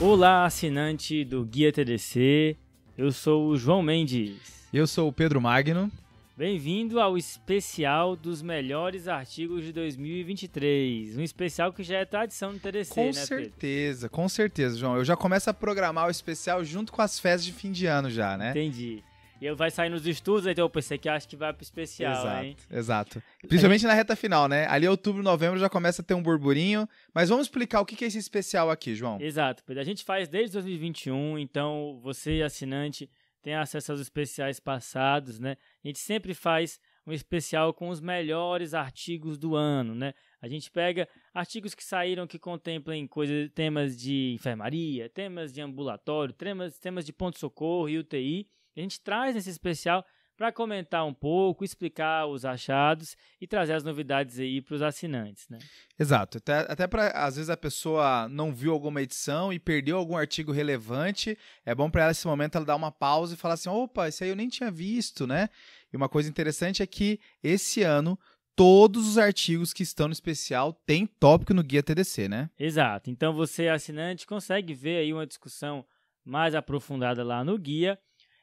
Olá, assinante do Guia TDC, eu sou o João Mendes. Eu sou o Pedro Magno. Bem-vindo ao especial dos melhores artigos de 2023, um especial que já é tradição no TDC, Com né, certeza, Pedro? com certeza, João. Eu já começo a programar o especial junto com as festas de fim de ano já, né? Entendi. E vai sair nos estudos, então eu pensei que acho que vai pro especial, Exato, hein? exato. Principalmente na reta final, né? Ali outubro, novembro já começa a ter um burburinho. Mas vamos explicar o que é esse especial aqui, João. Exato, Pedro. A gente faz desde 2021, então você, assinante, tem acesso aos especiais passados, né? A gente sempre faz um especial com os melhores artigos do ano, né? A gente pega artigos que saíram que contemplem temas de enfermaria, temas de ambulatório, temas de ponto-socorro e UTI. A gente traz nesse especial para comentar um pouco, explicar os achados e trazer as novidades aí para os assinantes, né? Exato. Até para, às vezes, a pessoa não viu alguma edição e perdeu algum artigo relevante, é bom para ela, nesse momento, ela dar uma pausa e falar assim, opa, isso aí eu nem tinha visto, né? E uma coisa interessante é que, esse ano, todos os artigos que estão no especial têm tópico no Guia TDC, né? Exato. Então, você, assinante, consegue ver aí uma discussão mais aprofundada lá no guia.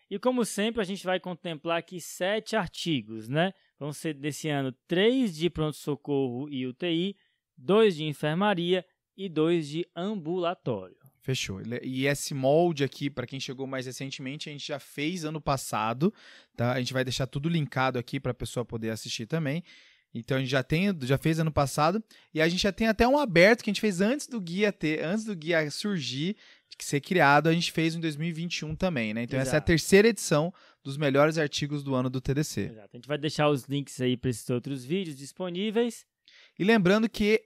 E como sempre, a gente vai contemplar aqui 7 artigos, né? Vão ser desse ano 3 de pronto-socorro e UTI, 2 de enfermaria e 2 de ambulatório. Fechou. E esse molde aqui, para quem chegou mais recentemente, a gente já fez ano passado, tá? A gente vai deixar tudo linkado aqui para a pessoa poder assistir também. Então a gente já fez ano passado e a gente já tem até um aberto que a gente fez antes do guia surgir, ser criado, a gente fez em 2021 também, né? Então essa é a terceira edição dos melhores artigos do ano do TDC. Exato. A gente vai deixar os links aí para esses outros vídeos disponíveis. E lembrando que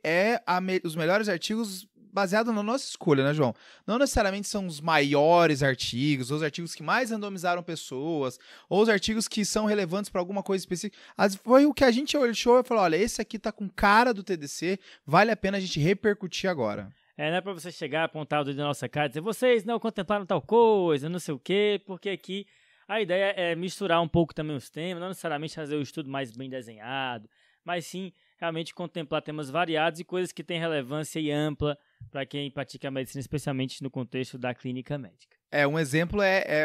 os melhores artigos baseados na nossa escolha, né, João? Não necessariamente são os maiores artigos, ou os artigos que mais randomizaram pessoas, ou os artigos que são relevantes para alguma coisa específica. Foi o que a gente olhou e falou, olha, esse aqui tá com cara do TDC, vale a pena a gente repercutir agora. Não é para você chegar, apontar o dedo na nossa cara e dizer, vocês não contemplaram tal coisa, não sei o quê, porque aqui a ideia é misturar um pouco também os temas, não necessariamente fazer o estudo mais bem desenhado, mas sim realmente contemplar temas variados e coisas que têm relevância e ampla para quem pratica a medicina, especialmente no contexto da clínica médica. Um exemplo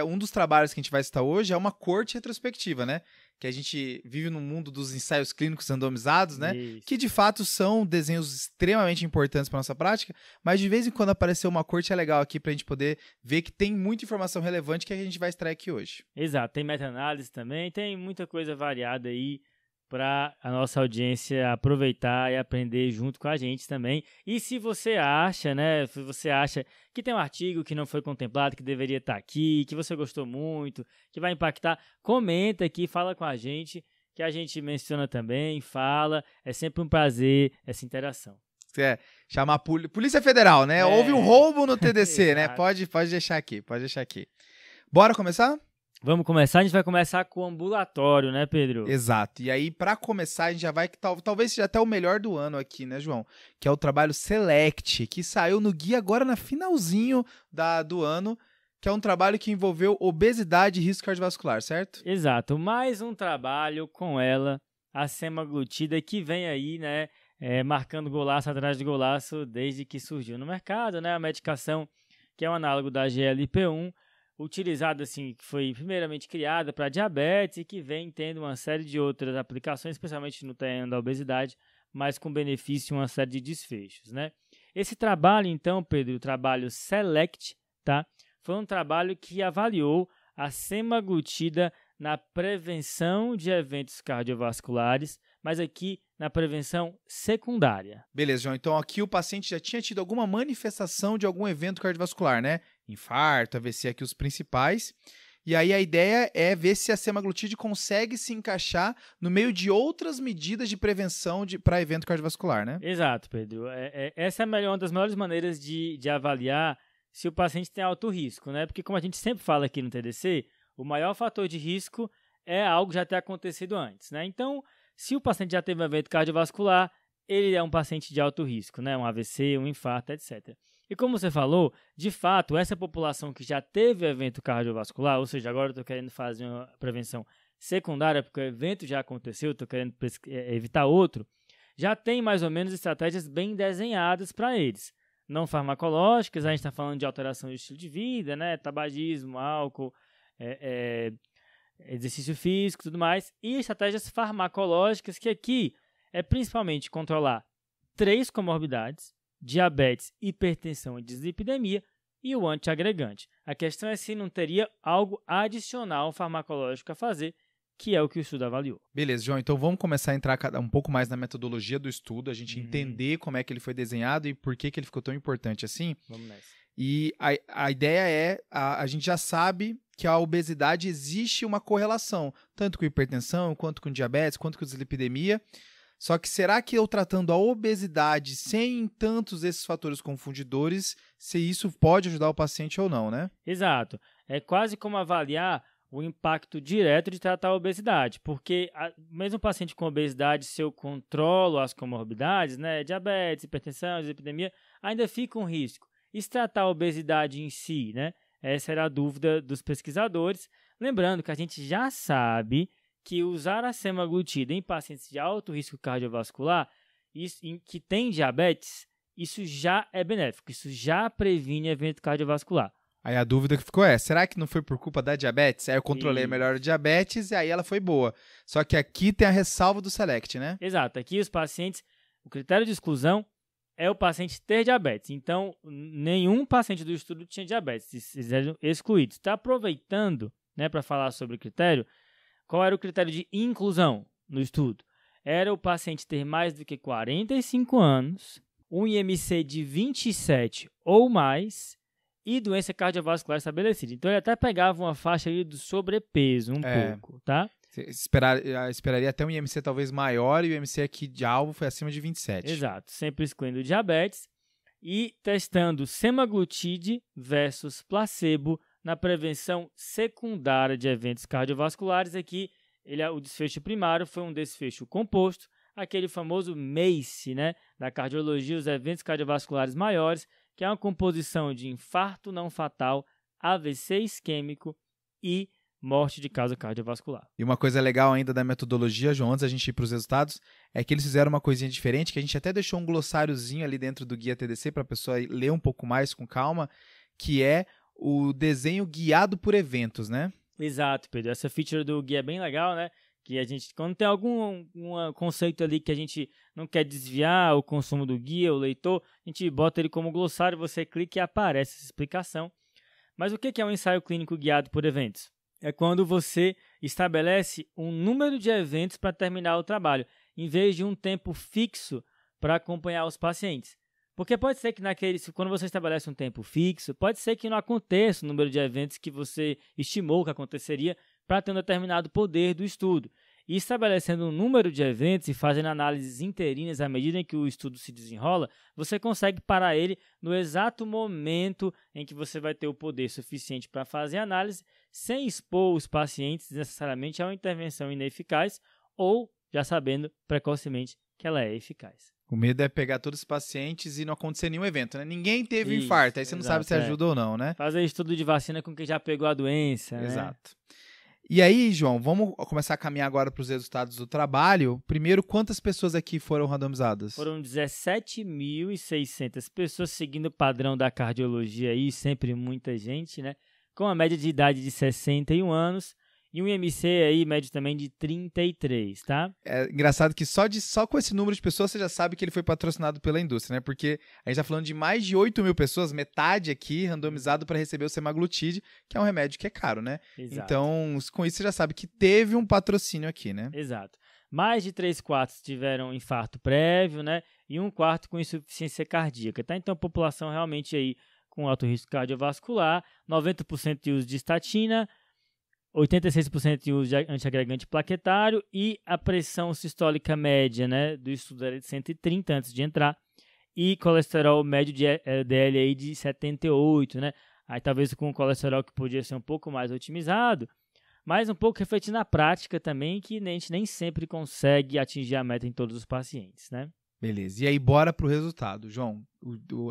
um dos trabalhos que a gente vai citar hoje é uma corte retrospectiva, né? Que a gente vive no mundo dos ensaios clínicos randomizados, né? Isso. Que de fato são desenhos extremamente importantes para nossa prática, mas de vez em quando aparecer uma corte é legal aqui para a gente poder ver que tem muita informação relevante que a gente vai extrair aqui hoje. Exato, tem meta-análise também, tem muita coisa variada aí para a nossa audiência aproveitar e aprender junto com a gente também. E se você acha, que tem um artigo que não foi contemplado, que deveria estar aqui, que você gostou muito, que vai impactar, comenta aqui, fala com a gente, que a gente menciona também, fala. É sempre um prazer essa interação. Chamar a Polícia Federal, né? Houve um roubo no TDC, né? Pode deixar aqui, Bora começar? Vamos começar, a gente vai começar com o ambulatório, né, Pedro? Exato, e aí para começar a gente já vai, talvez seja até o melhor do ano aqui, né, João? Que é o trabalho Select, que saiu no guia agora no finalzinho do ano, que é um trabalho que envolveu obesidade e risco cardiovascular, certo? Exato, mais um trabalho com ela, a semaglutida, que vem aí, né, marcando golaço atrás de golaço desde que surgiu no mercado, né, a medicação que é um análogo da GLP-1, utilizada assim, que foi primeiramente criada para diabetes e que vem tendo uma série de outras aplicações, especialmente no terreno da obesidade, mas com benefício em uma série de desfechos, né? Esse trabalho, então, Pedro, o trabalho Select, tá? Foi um trabalho que avaliou a semaglutida na prevenção de eventos cardiovasculares, mas aqui na prevenção secundária. Beleza, João. Então aqui o paciente já tinha tido alguma manifestação de algum evento cardiovascular, né? Infarto, AVC aqui os principais. E aí a ideia é ver se a semaglutide consegue se encaixar no meio de outras medidas de prevenção para evento cardiovascular, né? Exato, Pedro. Essa é uma das melhores maneiras de avaliar se o paciente tem alto risco, né? Porque como a gente sempre fala aqui no TDC, o maior fator de risco é algo já ter acontecido antes, né? Então, se o paciente já teve um evento cardiovascular, ele é um paciente de alto risco, né? Um AVC, um infarto, etc. E como você falou, de fato, essa população que já teve evento cardiovascular, ou seja, agora eu estou querendo fazer uma prevenção secundária, porque o evento já aconteceu, estou querendo evitar outro, já tem mais ou menos estratégias bem desenhadas para eles. não farmacológicas, a gente está falando de alteração de estilo de vida, né? Tabagismo, álcool, exercício físico e tudo mais, e estratégias farmacológicas, que aqui é principalmente controlar 3 comorbidades, diabetes, hipertensão e dislipidemia, e o antiagregante. A questão é se não teria algo adicional farmacológico a fazer, que é o que o estudo avaliou. Beleza, João, então vamos começar a entrar um pouco mais na metodologia do estudo, a gente entender como é que ele foi desenhado e por que ele ficou tão importante assim. Vamos nessa. E a ideia é, a gente já sabe que a obesidade existe uma correlação, tanto com hipertensão, quanto com diabetes, quanto com dislipidemia. Só que será que eu tratando a obesidade sem tantos esses fatores confundidores, se isso pode ajudar o paciente ou não, né? Exato. É quase como avaliar o impacto direto de tratar a obesidade, porque mesmo o paciente com obesidade, se eu controlo as comorbidades, né, diabetes, hipertensão, dislipidemia, ainda fica um risco. E se tratar a obesidade em si, né? Essa era a dúvida dos pesquisadores. Lembrando que a gente já sabe que usar a semaglutida em pacientes de alto risco cardiovascular, que tem diabetes, isso já é benéfico, isso já previne evento cardiovascular. Aí a dúvida que ficou será que não foi por culpa da diabetes? Aí eu controlei melhor a diabetes e aí ela foi boa. Só que aqui tem a ressalva do SELECT, né? Exato, aqui os pacientes, o critério de exclusão é o paciente ter diabetes. Então, nenhum paciente do estudo tinha diabetes, eles eram excluídos. Está aproveitando, né, para falar sobre o critério. Qual era o critério de inclusão no estudo? Era o paciente ter mais do que 45 anos, um IMC de 27 ou mais e doença cardiovascular estabelecida. Então, ele até pegava uma faixa aí do sobrepeso pouco, tá? Esperaria até um IMC talvez maior e o IMC aqui de alvo foi acima de 27. Exato, sempre excluindo diabetes e testando semaglutide versus placebo na prevenção secundária de eventos cardiovasculares. Aqui, o desfecho primário foi um desfecho composto, aquele famoso MACE, né, da cardiologia, os eventos cardiovasculares maiores, que é uma composição de infarto não fatal, AVC isquêmico e morte de causa cardiovascular. E uma coisa legal ainda da metodologia, João, antes da gente ir para os resultados, é que eles fizeram uma coisinha diferente, que a gente até deixou um glossáriozinho ali dentro do guia TDC para a pessoa ler um pouco mais com calma, que é o desenho guiado por eventos, né? Exato, Pedro. Essa feature do guia é bem legal, né? Que a gente, quando tem algum conceito ali que a gente não quer desviar o consumo do guia, o leitor, a gente bota ele como glossário, você clica e aparece essa explicação. Mas o que é um ensaio clínico guiado por eventos? É quando você estabelece um número de eventos para terminar o trabalho, em vez de um tempo fixo para acompanhar os pacientes. Porque pode ser que quando você estabelece um tempo fixo, pode ser que não aconteça o número de eventos que você estimou que aconteceria para ter um determinado poder do estudo. E estabelecendo um número de eventos e fazendo análises interinas à medida em que o estudo se desenrola, você consegue parar ele no exato momento em que você vai ter o poder suficiente para fazer a análise, sem expor os pacientes necessariamente a uma intervenção ineficaz ou já sabendo precocemente que ela é eficaz. O medo é pegar todos os pacientes e não acontecer nenhum evento, né? Ninguém teve infarto, aí você não sabe se ajuda ou não, né? Fazer estudo de vacina com quem já pegou a doença, Exato. Né? E aí, João, vamos começar a caminhar agora para os resultados do trabalho. Primeiro, quantas pessoas aqui foram randomizadas? Foram 17.600 pessoas, seguindo o padrão da cardiologia aí, sempre muita gente, né? Com a média de idade de 61 anos e um IMC aí, médio também de 33, tá? É engraçado que só com esse número de pessoas você já sabe que ele foi patrocinado pela indústria, né? Porque a gente tá falando de mais de 8 mil pessoas, metade aqui randomizado para receber o semaglutide, que é um remédio que é caro, né? Exato. Então, com isso você já sabe que teve um patrocínio aqui, né? Exato. Mais de 3/4 tiveram infarto prévio, né? E 1/4 com insuficiência cardíaca, tá? Então, a população realmente aí com alto risco cardiovascular, 90% de uso de estatina, 86% de uso de antiagregante plaquetário e a pressão sistólica média, né, do estudo era de 130 antes de entrar e colesterol médio de LDL aí de 78, né? Aí talvez com o colesterol que podia ser um pouco mais otimizado, mas um pouco refletindo na prática também que a gente nem sempre consegue atingir a meta em todos os pacientes, né? Beleza. E aí, bora pro resultado. João,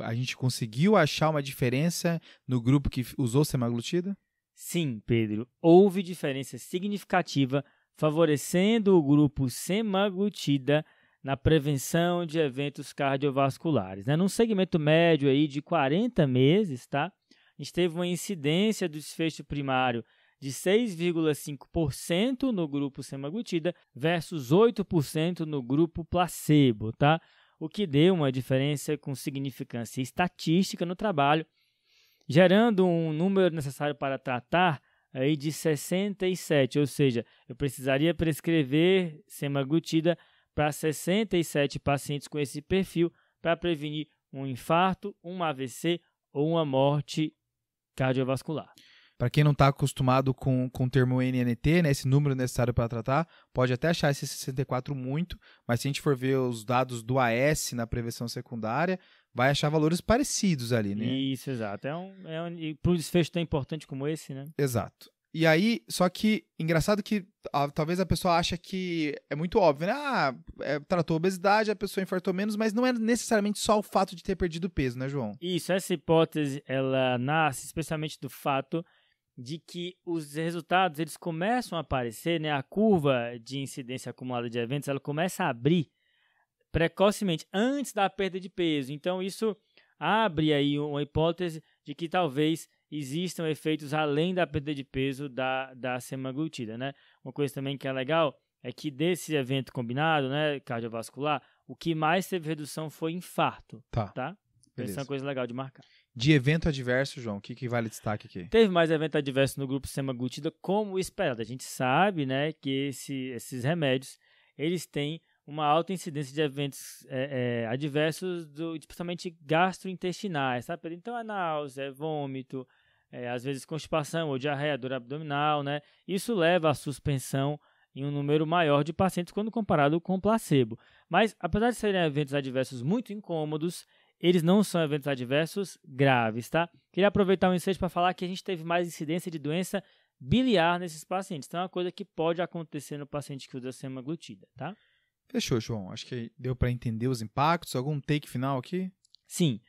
a gente conseguiu achar uma diferença no grupo que usou semaglutida? Sim, Pedro. Houve diferença significativa favorecendo o grupo semaglutida na prevenção de eventos cardiovasculares, né? Num segmento médio aí de 40 meses, tá? A gente teve uma incidência do desfecho primário de 6,5% no grupo semaglutida versus 8% no grupo placebo, tá? O que deu uma diferença com significância estatística no trabalho, gerando um número necessário para tratar aí de 67, ou seja, eu precisaria prescrever semaglutida para 67 pacientes com esse perfil para prevenir um infarto, um AVC ou uma morte cardiovascular. Para quem não está acostumado com o termo NNT, né, esse número necessário para tratar, pode até achar esse 64 muito, mas se a gente for ver os dados do AS na prevenção secundária, vai achar valores parecidos ali, né? Isso, exato. E para um desfecho tão importante como esse, né? Exato. E aí, só que, engraçado que talvez a pessoa ache que é muito óbvio, né? Tratou obesidade, a pessoa infartou menos, mas não é necessariamente só o fato de ter perdido peso, né, João? Isso, essa hipótese, ela nasce especialmente do fato de que os resultados, eles começam a aparecer, né? A curva de incidência acumulada de eventos, ela começa a abrir precocemente, antes da perda de peso. Então, isso abre aí uma hipótese de que talvez existam efeitos além da perda de peso da semaglutida, né? Uma coisa também que é legal é que desse evento combinado, né, cardiovascular, o que mais teve redução foi infarto, tá? Essa é uma coisa legal de marcar. De evento adverso, João, o que vale destaque aqui? Teve mais evento adverso no grupo semaglutida, como esperado. A gente sabe, né, que esses remédios, eles têm uma alta incidência de eventos adversos, principalmente gastrointestinais, sabe? Então, é náusea, vômito, às vezes constipação ou diarreia, dor abdominal, né? Isso leva à suspensão em um número maior de pacientes quando comparado com o placebo. Mas, apesar de serem eventos adversos muito incômodos, eles não são eventos adversos graves, tá? Queria aproveitar o ensejo para falar que a gente teve mais incidência de doença biliar nesses pacientes. Então, é uma coisa que pode acontecer no paciente que usa semaglutida, tá? Fechou, João. Acho que deu para entender os impactos. Algum take final aqui? Sim.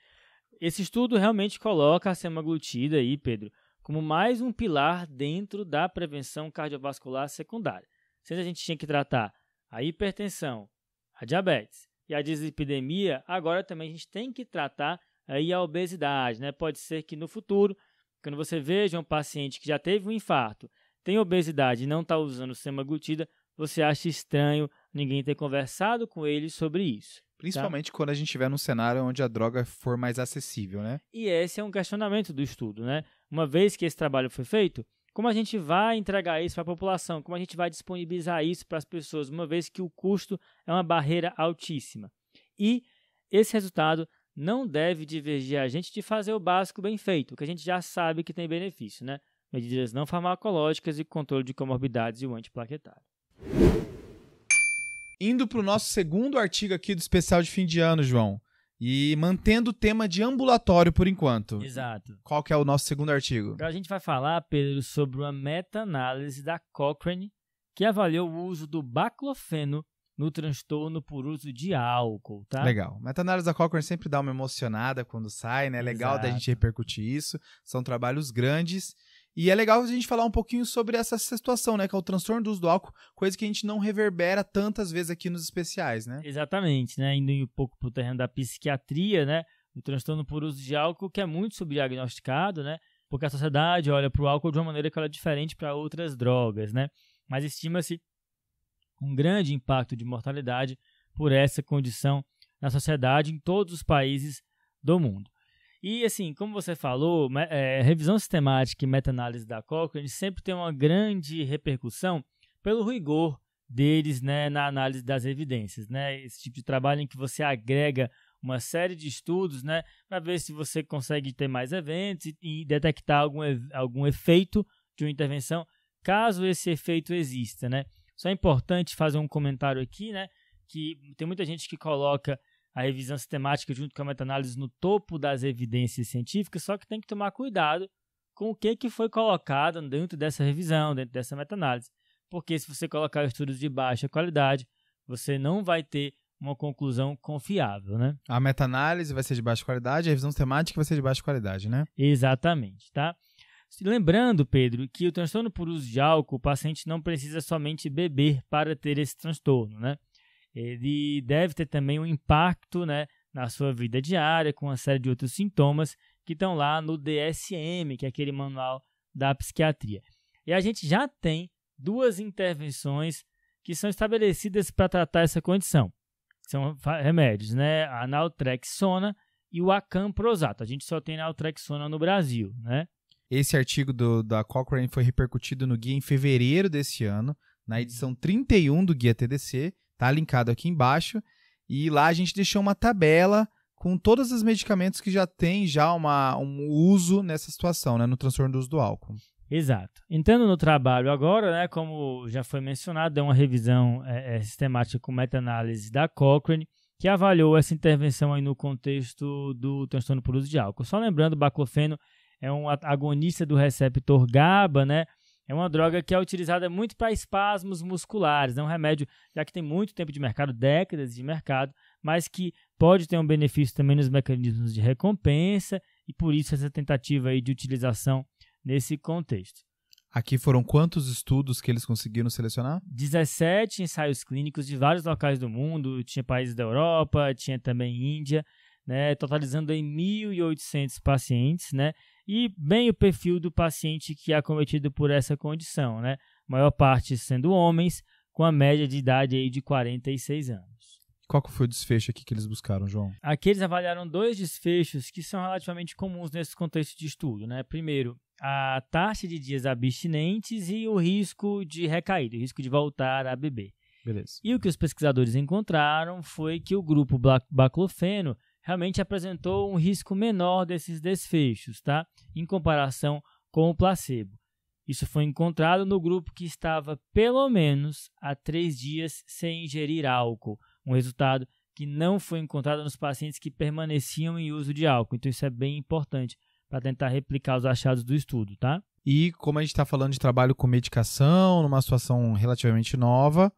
Esse estudo realmente coloca a semaglutida aí, Pedro, como mais um pilar dentro da prevenção cardiovascular secundária. Se a gente tinha que tratar a hipertensão, a diabetes e a dislipidemia, agora também a gente tem que tratar aí a obesidade, né? Pode ser que no futuro, quando você veja um paciente que já teve um infarto, tem obesidade e não está usando semaglutida, você acha estranho ninguém ter conversado com ele sobre isso. Principalmente quando a gente estiver num cenário onde a droga for mais acessível, né? E esse é um questionamento do estudo, né? Uma vez que esse trabalho foi feito, como a gente vai entregar isso para a população? Como a gente vai disponibilizar isso para as pessoas, uma vez que o custo é uma barreira altíssima? E esse resultado não deve divergir a gente de fazer o básico bem feito, que a gente já sabe que tem benefício, né? Medidas não farmacológicas e controle de comorbidades e o antiplaquetário. Indo para o nosso segundo artigo aqui do especial de fim de ano, João. E mantendo o tema de ambulatório por enquanto. Exato. Qual que é o nosso segundo artigo? Agora a gente vai falar, Pedro, sobre uma meta-análise da Cochrane que avaliou o uso do baclofeno no transtorno por uso de álcool, tá? Legal. Meta-análise da Cochrane sempre dá uma emocionada quando sai, né? É legal da gente repercutir isso. São trabalhos grandes. E é legal a gente falar um pouquinho sobre essa situação, né? Que é o transtorno do uso do álcool, coisa que a gente não reverbera tantas vezes aqui nos especiais, né? Exatamente, né? Indo um pouco para o terreno da psiquiatria, né? O transtorno por uso de álcool, que é muito subdiagnosticado, né? Porque a sociedade olha para o álcool de uma maneira que ela é diferente para outras drogas, né? Mas estima-se um grande impacto de mortalidade por essa condição na sociedade em todos os países do mundo. E, assim, como você falou, revisão sistemática e meta-análise da Cochrane sempre tem uma grande repercussão pelo rigor deles, né, na análise das evidências, né? Esse tipo de trabalho em que você agrega uma série de estudos, né, para ver se você consegue ter mais eventos e detectar algum efeito de uma intervenção, caso esse efeito exista, né? Só é importante fazer um comentário aqui, né, que tem muita gente que coloca a revisão sistemática junto com a meta-análise no topo das evidências científicas, só que tem que tomar cuidado com o que foi colocado dentro dessa revisão, dentro dessa meta-análise. Porque se você colocar estudos de baixa qualidade, você não vai ter uma conclusão confiável, né? A meta-análise vai ser de baixa qualidade, a revisão sistemática vai ser de baixa qualidade, né? Exatamente, tá? Lembrando, Pedro, que o transtorno por uso de álcool, o paciente não precisa somente beber para ter esse transtorno, né? ele deve ter também um impacto, né, na sua vida diária, com uma série de outros sintomas que estão lá no DSM, que é aquele manual da psiquiatria. E a gente já tem 2 intervenções que são estabelecidas para tratar essa condição. São remédios, né? A naltrexona e o acamprosato. A gente só tem naltrexona no Brasil, né? Esse artigo da Cochrane foi repercutido no guia em fevereiro desse ano, na edição 31 do Guia TDC, tá linkado aqui embaixo, e lá a gente deixou uma tabela com todos os medicamentos que já tem um uso nessa situação, né, no transtorno do uso do álcool. Exato. Entrando no trabalho agora, né, como já foi mencionado, é uma revisão sistemática com meta-análise da Cochrane, que avaliou essa intervenção aí no contexto do transtorno por uso de álcool. Só lembrando, o baclofeno é um agonista do receptor GABA, né? É uma droga que é utilizada muito para espasmos musculares. É um remédio, já que tem muito tempo de mercado, décadas de mercado, mas que pode ter um benefício também nos mecanismos de recompensa, e por isso essa tentativa aí de utilização nesse contexto. Aqui foram quantos estudos que eles conseguiram selecionar? 17 ensaios clínicos de vários locais do mundo, tinha países da Europa, tinha também Índia, né, totalizando aí 1.800 pacientes, né, e bem o perfil do paciente que é acometido por essa condição, né, maior parte sendo homens, com a média de idade aí de 46 anos. Qual que foi o desfecho aqui que eles buscaram, João? Aqui eles avaliaram 2 desfechos que são relativamente comuns nesse contexto de estudo, né, primeiro, a taxa de dias abstinentes e o risco de recaída, o risco de voltar a beber. Beleza. E o que os pesquisadores encontraram foi que o grupo baclofeno realmente apresentou um risco menor desses desfechos, tá? Em comparação com o placebo. Isso foi encontrado no grupo que estava pelo menos há 3 dias sem ingerir álcool, um resultado que não foi encontrado nos pacientes que permaneciam em uso de álcool. Então isso é bem importante para tentar replicar os achados do estudo, tá? E como a gente está falando de trabalho com medicação, numa situação relativamente nova,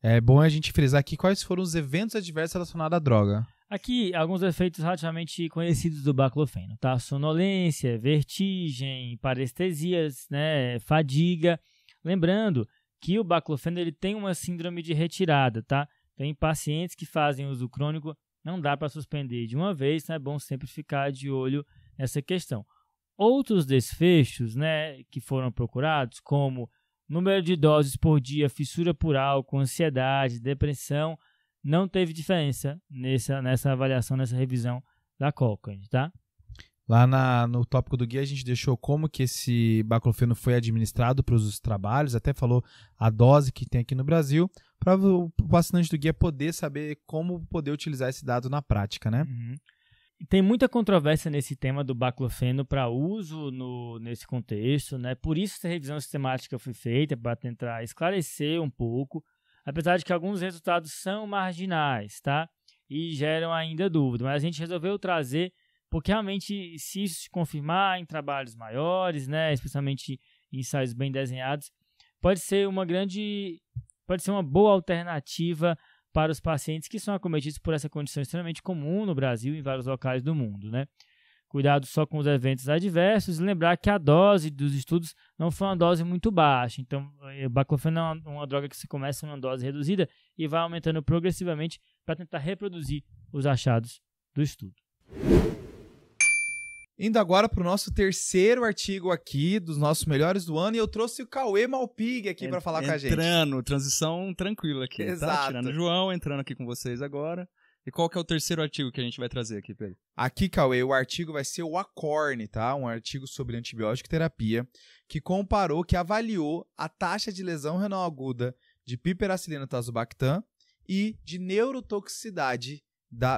é bom a gente frisar aqui quais foram os eventos adversos relacionados à droga. Aqui, alguns efeitos relativamente conhecidos do baclofeno, tá? Sonolência, vertigem, parestesias, né? Fadiga. Lembrando que o baclofeno ele tem uma síndrome de retirada, tá? Tem pacientes que fazem uso crônico, não dá para suspender de uma vez, então é bom sempre ficar de olho nessa questão. Outros desfechos, né, que foram procurados, como número de doses por dia, fissura por álcool, ansiedade, depressão, não teve diferença nessa avaliação, nessa revisão da Cochrane, tá? Lá no tópico do guia a gente deixou como que esse baclofeno foi administrado para os trabalhos, até falou a dose que tem aqui no Brasil, para o assinante do guia poder saber como poder utilizar esse dado na prática, né? Uhum. Tem muita controvérsia nesse tema do baclofeno para uso nesse contexto, né? Por isso essa revisão sistemática foi feita, para tentar esclarecer um pouco, apesar de que alguns resultados são marginais, tá? E geram ainda dúvida, mas a gente resolveu trazer, porque realmente, se isso se confirmar em trabalhos maiores, né, especialmente em ensaios bem desenhados, pode ser uma boa alternativa para os pacientes que são acometidos por essa condição extremamente comum no Brasil e em vários locais do mundo, né? Cuidado só com os eventos adversos e lembrar que a dose dos estudos não foi uma dose muito baixa. Então, o baclofeno é uma droga que se começa em uma dose reduzida e vai aumentando progressivamente para tentar reproduzir os achados do estudo. Indo agora para o nosso terceiro artigo aqui, dos nossos melhores do ano, e eu trouxe o Cauê Malpig aqui para falar com a gente. Entrando, transição tranquila aqui. Exato. Tá? Tirando o João, entrando aqui com vocês agora. E qual que é o terceiro artigo que a gente vai trazer aqui, Pedro? Aqui, Cauê, o artigo vai ser o ACORN, tá? Um artigo sobre antibiótico terapia, que avaliou a taxa de lesão renal aguda de piperacilina tazobactam e de neurotoxicidade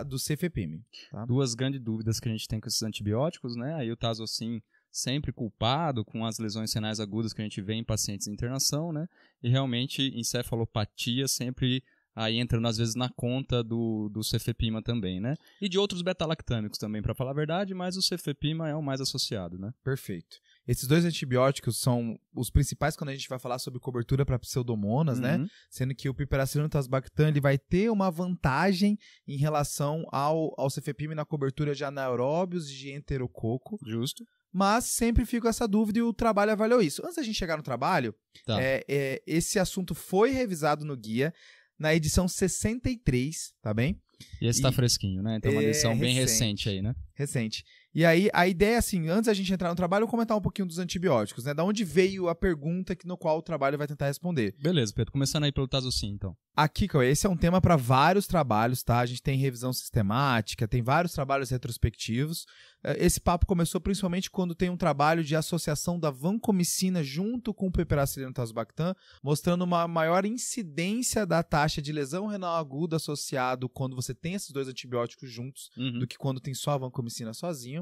do cefepime. Tá? 2 grandes dúvidas que a gente tem com esses antibióticos, né? Aí o Tazocin sempre culpado com as lesões renais agudas que a gente vê em pacientes em internação, né? E realmente encefalopatia sempre aí entrando às vezes na conta do cefepima também, né? E de outros beta-lactâmicos também, para falar a verdade, mas o cefepima é o mais associado, né? Perfeito. Esses 2 antibióticos são os principais quando a gente vai falar sobre cobertura para pseudomonas, né? Sendo que o piperacilina tazobactam ele vai ter uma vantagem em relação ao cefepime na cobertura de anaeróbios e de enterococo. Justo. Mas sempre fica essa dúvida e o trabalho avaliou isso. Antes da gente chegar no trabalho, esse assunto foi revisado no guia. na edição 63, tá bem? E esse tá fresquinho, né? Então uma edição bem recente aí, né? Recente. E aí, a ideia é assim, antes da gente entrar no trabalho, eu vou comentar um pouquinho dos antibióticos, né? Da onde veio a pergunta no qual o trabalho vai tentar responder. Beleza, Pedro. Começando aí pelo Tazocin, então. Aqui, esse é um tema para vários trabalhos, tá? A gente tem revisão sistemática, tem vários trabalhos retrospectivos. Esse papo começou principalmente quando tem um trabalho de associação da vancomicina junto com o piperacillina tazobactam, mostrando uma maior incidência da taxa de lesão renal aguda associado quando você tem esses dois antibióticos juntos, do que quando tem só a vancomicina sozinho.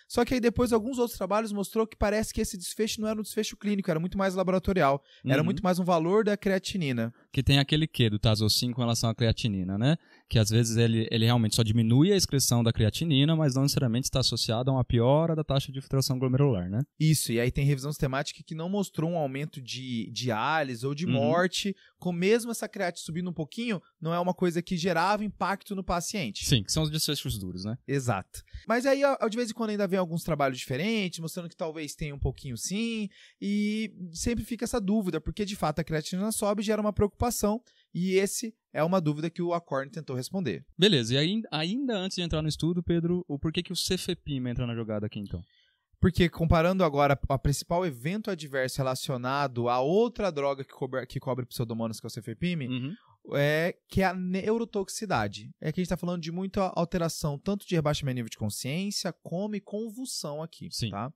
Só que aí depois alguns outros trabalhos mostrou que parece que esse desfecho não era um desfecho clínico, era muito mais laboratorial, era muito mais um valor da creatinina. Que tem aquele quê do Tazocin com relação à creatinina, né? Que às vezes ele realmente só diminui a excreção da creatinina, mas não necessariamente está associado a uma piora da taxa de filtração glomerular, né? Isso, e aí tem revisão sistemática que não mostrou um aumento de diálise ou de morte, com mesmo essa creatina subindo um pouquinho, não é uma coisa que gerava impacto no paciente. Sim, que são os desfechos duros, né? Exato. Mas aí, de vez em quando, ainda vem alguns trabalhos diferentes, mostrando que talvez tenha um pouquinho sim, e sempre fica essa dúvida, porque de fato a creatinina sobe e gera uma preocupação, e esse é uma dúvida que o Acorn tentou responder. Beleza, e ainda antes de entrar no estudo, Pedro, o porquê que o cefepime entra na jogada aqui, então? Porque comparando agora a principal evento adverso relacionado a outra droga que cobre pseudomonas, que é o cefepime, que é a neurotoxicidade. É que a gente está falando de muita alteração, tanto de rebaixamento de nível de consciência, como convulsão aqui. Sim. Tá?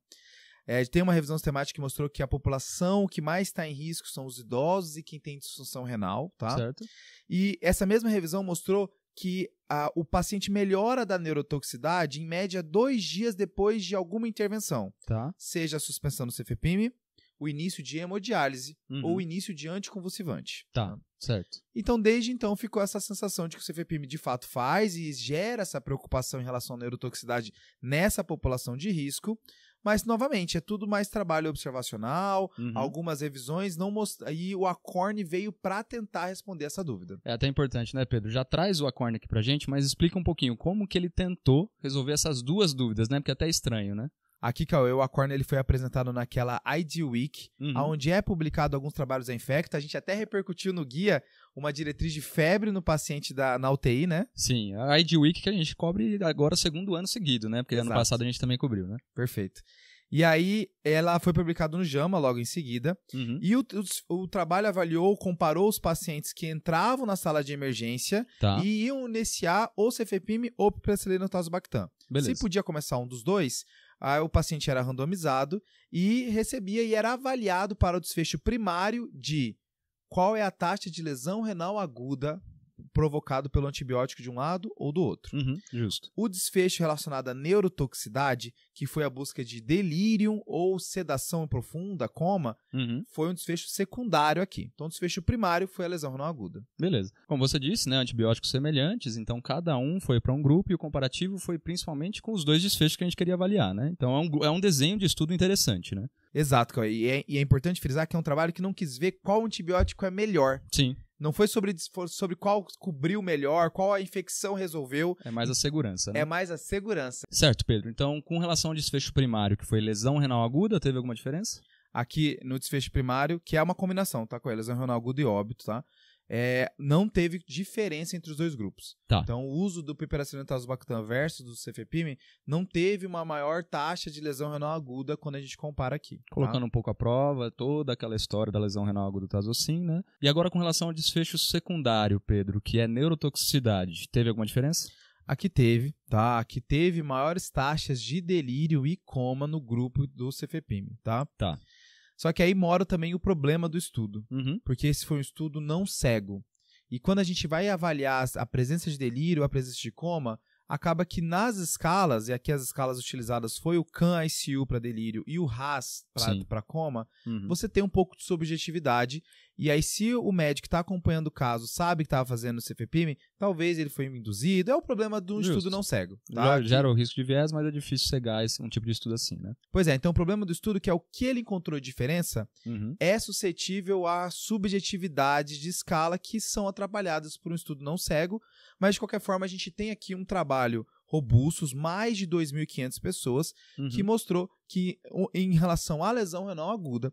Tem uma revisão sistemática que mostrou que a população que mais está em risco são os idosos e quem tem disfunção renal. Tá? Certo. E essa mesma revisão mostrou que o paciente melhora da neurotoxicidade em média 2 dias depois de alguma intervenção. Tá. Seja a suspensão do cefepime, o início de hemodiálise ou o início de anticonvulsivante. Tá, certo. Então, desde então, ficou essa sensação de que o cefepime de fato faz e gera essa preocupação em relação à neurotoxicidade nessa população de risco. Mas, novamente, é tudo mais trabalho observacional, algumas revisões, e o Acorn veio para tentar responder essa dúvida. É até importante, né, Pedro? Já traz o Acorn aqui pra gente, mas explica um pouquinho como que ele tentou resolver essas duas dúvidas, né? Porque é até estranho, né? Aqui, Cauê, o Acorn ele foi apresentado naquela ID Week, onde é publicado alguns trabalhos da Infecta. A gente até repercutiu no guia uma diretriz de febre no paciente na UTI, né? Sim, a ID Week que a gente cobre agora segundo ano seguido, né? Porque ano passado a gente também cobriu, né? Perfeito. E aí, ela foi publicada no JAMA logo em seguida. E o trabalho avaliou, comparou os pacientes que entravam na sala de emergência e iam iniciar ou cefepime ou piperacillina tazobactam. Se podia começar um dos dois, aí o paciente era randomizado e recebia e era avaliado para o desfecho primário de qual é a taxa de lesão renal aguda provocado pelo antibiótico de um lado ou do outro. Justo. O desfecho relacionado à neurotoxicidade, que foi a busca de delírio ou sedação profunda, coma, foi um desfecho secundário aqui. Então, o desfecho primário foi a lesão renal aguda. Beleza. Como você disse, né, antibióticos semelhantes, então cada um foi para um grupo e o comparativo foi principalmente com os dois desfechos que a gente queria avaliar, né? Então, é um desenho de estudo interessante, né? Exato, e é importante frisar que é um trabalho que não quis ver qual antibiótico é melhor. Sim. Não foi sobre qual cobriu melhor, qual a infecção resolveu. É mais a segurança, né? É mais a segurança. Certo, Pedro. Então, com relação ao desfecho primário, que foi lesão renal aguda, teve alguma diferença? Aqui no desfecho primário, que é uma combinação, tá? Com a lesão renal aguda e óbito, tá? Não teve diferença entre os dois grupos. Tá. Então, o uso do piperacillina tazobactam versus do cefepime não teve uma maior taxa de lesão renal aguda quando a gente compara aqui. Colocando um pouco à prova toda aquela história da lesão renal aguda do Tazocin, né? E agora com relação ao desfecho secundário, Pedro, que é neurotoxicidade, teve alguma diferença? Aqui teve, tá? Aqui teve maiores taxas de delírio e coma no grupo do cefepime, tá? Tá. Só que aí mora também o problema do estudo, porque esse foi um estudo não cego. E quando a gente vai avaliar a presença de delírio, a presença de coma, acaba que nas escalas, e aqui as escalas utilizadas foi o CAN-ICU para delírio e o RAS para coma, você tem um pouco de subjetividade. E aí, se o médico que está acompanhando o caso sabe que estava fazendo cefepime, talvez ele foi induzido. É o problema de um estudo não cego. Tá? Gera o risco de viés, mas é difícil cegar um tipo de estudo assim, né? Pois é, então o problema do estudo, que é o que ele encontrou de diferença, é suscetível a subjetividades de escala que são atrapalhadas por um estudo não cego. Mas, de qualquer forma, a gente tem aqui um trabalho robusto, mais de 2.500 pessoas, que mostrou que, em relação à lesão renal aguda,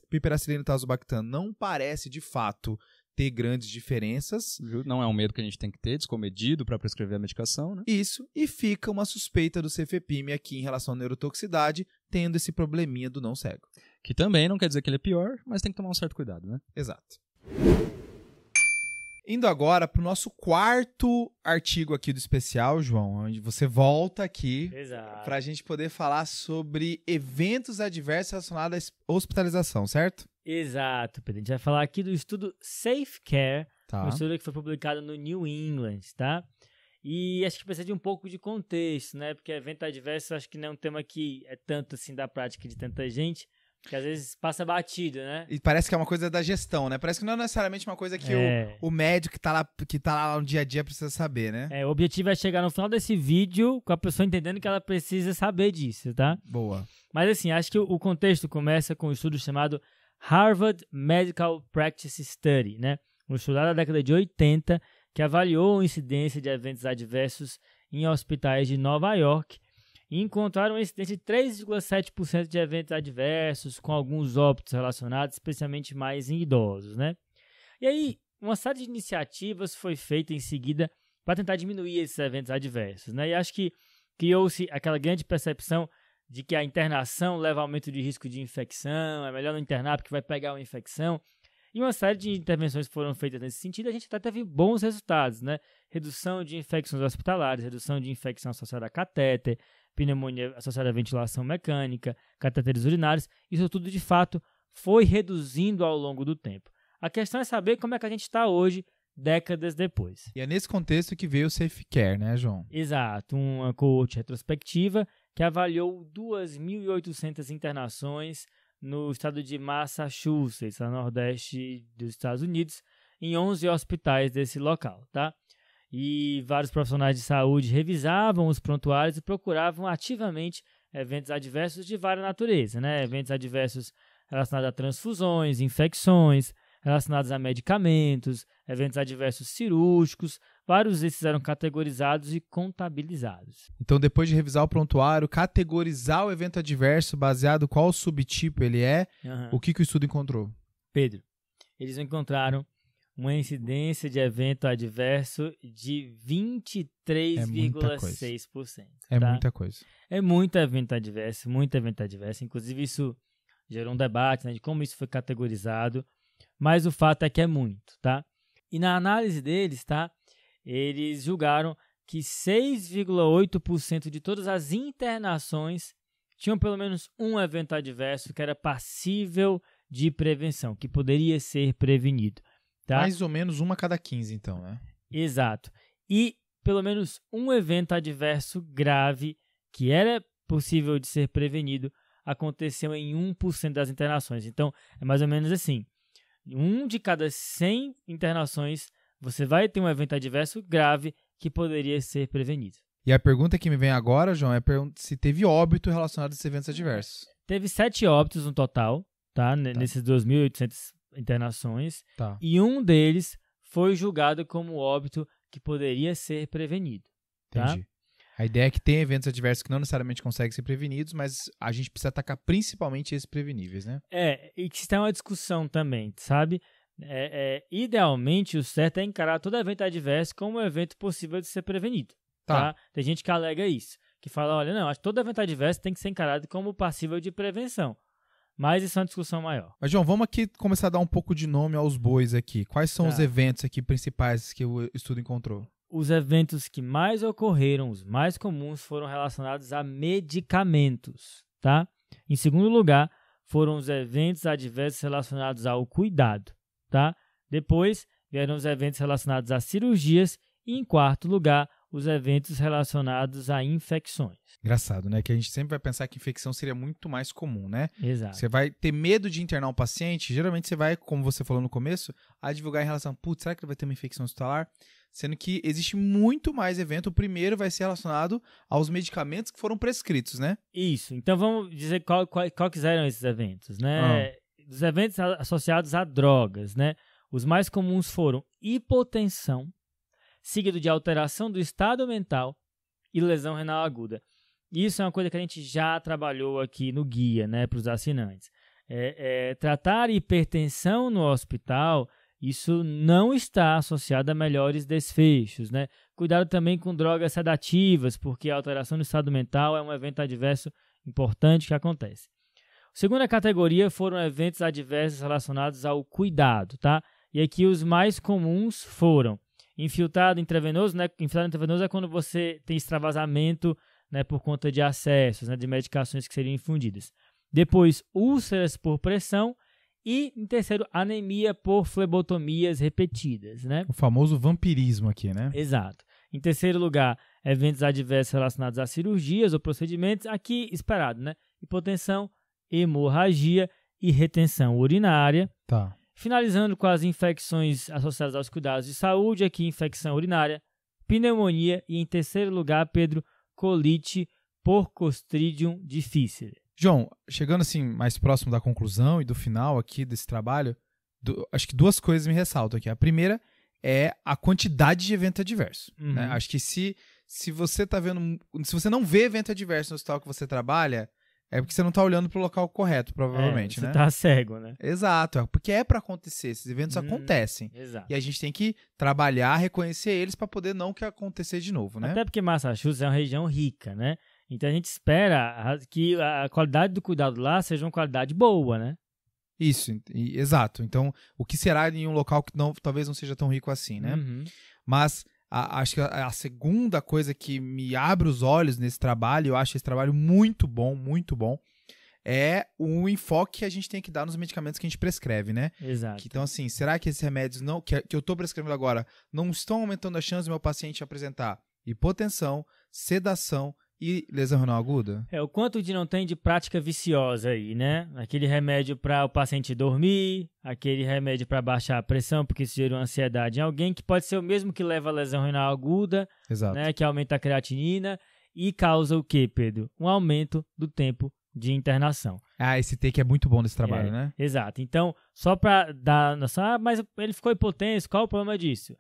piperacillina tazobactam não parece, de fato, ter grandes diferenças. Não é um medo que a gente tem que ter, descomedido para prescrever a medicação, né? Isso, e fica uma suspeita do cefepime aqui em relação à neurotoxicidade, tendo esse probleminha do não cego. Que também não quer dizer que ele é pior, mas tem que tomar um certo cuidado, né? Exato. Indo agora para o nosso quarto artigo aqui do especial, João, onde você volta aqui para a gente poder falar sobre eventos adversos relacionados à hospitalização, certo? Exato, Pedro. A gente vai falar aqui do estudo Safe Care, um estudo que foi publicado no New England, tá? E acho que precisa de um pouco de contexto, né? Porque evento adverso acho que não é um tema que é tanto assim da prática de tanta gente, que às vezes passa batido, né? E parece que é uma coisa da gestão, né? Parece que não é necessariamente uma coisa que o médico que tá lá no dia a dia precisa saber, né? O objetivo é chegar no final desse vídeo com a pessoa entendendo que ela precisa saber disso, tá? Boa. Mas assim, acho que o contexto começa com um estudo chamado Harvard Medical Practice Study, né? Um estudo da década de 80 que avaliou a incidência de eventos adversos em hospitais de Nova York e encontraram uma incidência de 3,7% de eventos adversos, com alguns óbitos relacionados, especialmente mais em idosos, né? E aí, uma série de iniciativas foi feita em seguida para tentar diminuir esses eventos adversos, né? E acho que criou-se aquela grande percepção de que a internação leva a aumento de risco de infecção, é melhor não internar porque vai pegar uma infecção. E uma série de intervenções foram feitas nesse sentido, a gente até teve bons resultados, né? Redução de infecções hospitalares, redução de infecção associada a catéter, pneumonia associada à ventilação mecânica, catéteres urinários, isso tudo de fato foi reduzindo ao longo do tempo. A questão é saber como é que a gente está hoje, décadas depois. E é nesse contexto que veio o Safe Care, né, João? Exato, uma coorte retrospectiva que avaliou 2.800 internações no estado de Massachusetts, a nordeste dos Estados Unidos, em 11 hospitais desse local, tá? E vários profissionais de saúde revisavam os prontuários e procuravam ativamente eventos adversos de várias naturezas, né? Eventos adversos relacionados a transfusões, infecções, relacionados a medicamentos, eventos adversos cirúrgicos, vários desses eram categorizados e contabilizados. Então, depois de revisar o prontuário, categorizar o evento adverso baseado em qual subtipo ele é, o que o estudo encontrou? Pedro, eles encontraram uma incidência de evento adverso de 23,6%. É muita coisa. É muito evento adverso, muito evento adverso. Inclusive, isso gerou um debate, né, de como isso foi categorizado, mas o fato é que é muito, tá? E na análise deles, tá, eles julgaram que 6,8% de todas as internações tinham pelo menos um evento adverso que era passível de prevenção, que poderia ser prevenido. Tá? Mais ou menos uma a cada 15, então, né? Exato. E pelo menos um evento adverso grave que era possível de ser prevenido aconteceu em 1% das internações. Então, é mais ou menos assim. 1 de cada 100 internações, você vai ter um evento adverso grave que poderia ser prevenido. E a pergunta que me vem agora, João, é se teve óbito relacionado a esses eventos adversos. Teve 7 óbitos no total, tá? Nesses 2.800 internações, e um deles foi julgado como óbito que poderia ser prevenido. Tá? Entendi. A ideia é que tem eventos adversos que não necessariamente conseguem ser prevenidos, mas a gente precisa atacar principalmente esses preveníveis, né? E que está uma discussão também, sabe? Idealmente, o certo é encarar todo evento adverso como um evento possível de ser prevenido. Tá? Tem gente que alega isso, que fala, olha, não, acho que todo evento adverso tem que ser encarado como passível de prevenção. Mas isso é uma discussão maior. Mas, João, vamos aqui começar a dar um pouco de nome aos bois aqui. Quais são os eventos aqui principais que o estudo encontrou? Os eventos que mais ocorreram, os mais comuns, foram relacionados a medicamentos, tá? Em segundo lugar, foram os eventos adversos relacionados ao cuidado, tá? Depois, vieram os eventos relacionados a cirurgias e, em quarto lugar, os eventos relacionados a infecções. Engraçado, né? Que a gente sempre vai pensar que infecção seria muito mais comum, né? Exato. Você vai ter medo de internar um paciente, geralmente você vai, como você falou no começo, a divulgar em relação, putz, será que ele vai ter uma infecção hospitalar? Sendo que existe muito mais evento. O primeiro vai ser relacionado aos medicamentos que foram prescritos, né? Isso. Então vamos dizer quais eram esses eventos, né? Dos eventos associados a drogas, né? Os mais comuns foram hipotensão, seguido de alteração do estado mental e lesão renal aguda. Isso é uma coisa que a gente já trabalhou aqui no guia, né, para os assinantes. Tratar hipertensão no hospital isso não está associado a melhores desfechos, né? Cuidado também com drogas sedativas, porque a alteração do estado mental é um evento adverso importante que acontece. A segunda categoria foram eventos adversos relacionados ao cuidado, tá? E aqui os mais comuns foram infiltrado intravenoso, né? Infiltrado intravenoso é quando você tem extravasamento, né, por conta de acessos, né, de medicações que seriam infundidas. Depois, úlceras por pressão. E, em terceiro, anemia por flebotomias repetidas, né? O famoso vampirismo aqui, né? Exato. Em terceiro lugar, eventos adversos relacionados a cirurgias ou procedimentos. Aqui, esperado, né? Hipotensão, hemorragia e retenção urinária. Tá. Finalizando com as infecções associadas aos cuidados de saúde. Aqui, infecção urinária, pneumonia e, em terceiro lugar, Pedro, colite por Clostridium difficile. João, chegando assim mais próximo da conclusão e do final aqui desse trabalho, acho que duas coisas me ressaltam aqui. A primeira é a quantidade de evento adverso. Né? Acho que se você tá vendo, se você não vê evento adverso no hospital que você trabalha, é porque você não está olhando para o local correto, provavelmente, você né? Você está cego, né? Exato, porque é para acontecer, esses eventos acontecem. Exato. E a gente tem que trabalhar, reconhecer eles para poder não que acontecer de novo, né? Até porque Massachusetts é uma região rica, né? Então a gente espera que a qualidade do cuidado lá seja uma qualidade boa, né? Isso, exato. Então, o que será em um local que talvez não seja tão rico assim, né? Mas acho que a segunda coisa que me abre os olhos nesse trabalho, eu acho esse trabalho muito bom, é o enfoque que a gente tem que dar nos medicamentos que a gente prescreve, né? Exato. Então, assim, será que esses remédios que eu estou prescrevendo agora não estão aumentando a chance do meu paciente apresentar hipotensão, sedação e lesão renal aguda? O quanto de não tem de prática viciosa aí, né? Aquele remédio para o paciente dormir, aquele remédio para baixar a pressão, porque isso gera uma ansiedade em alguém, que pode ser o mesmo que leva a lesão renal aguda, Exato. Né? Que aumenta a creatinina e causa o quê, Pedro? Um aumento do tempo de internação. Esse take é muito bom nesse trabalho, né? Exato. Então, só para dar noção, mas ele ficou hipotenso, qual o problema disso?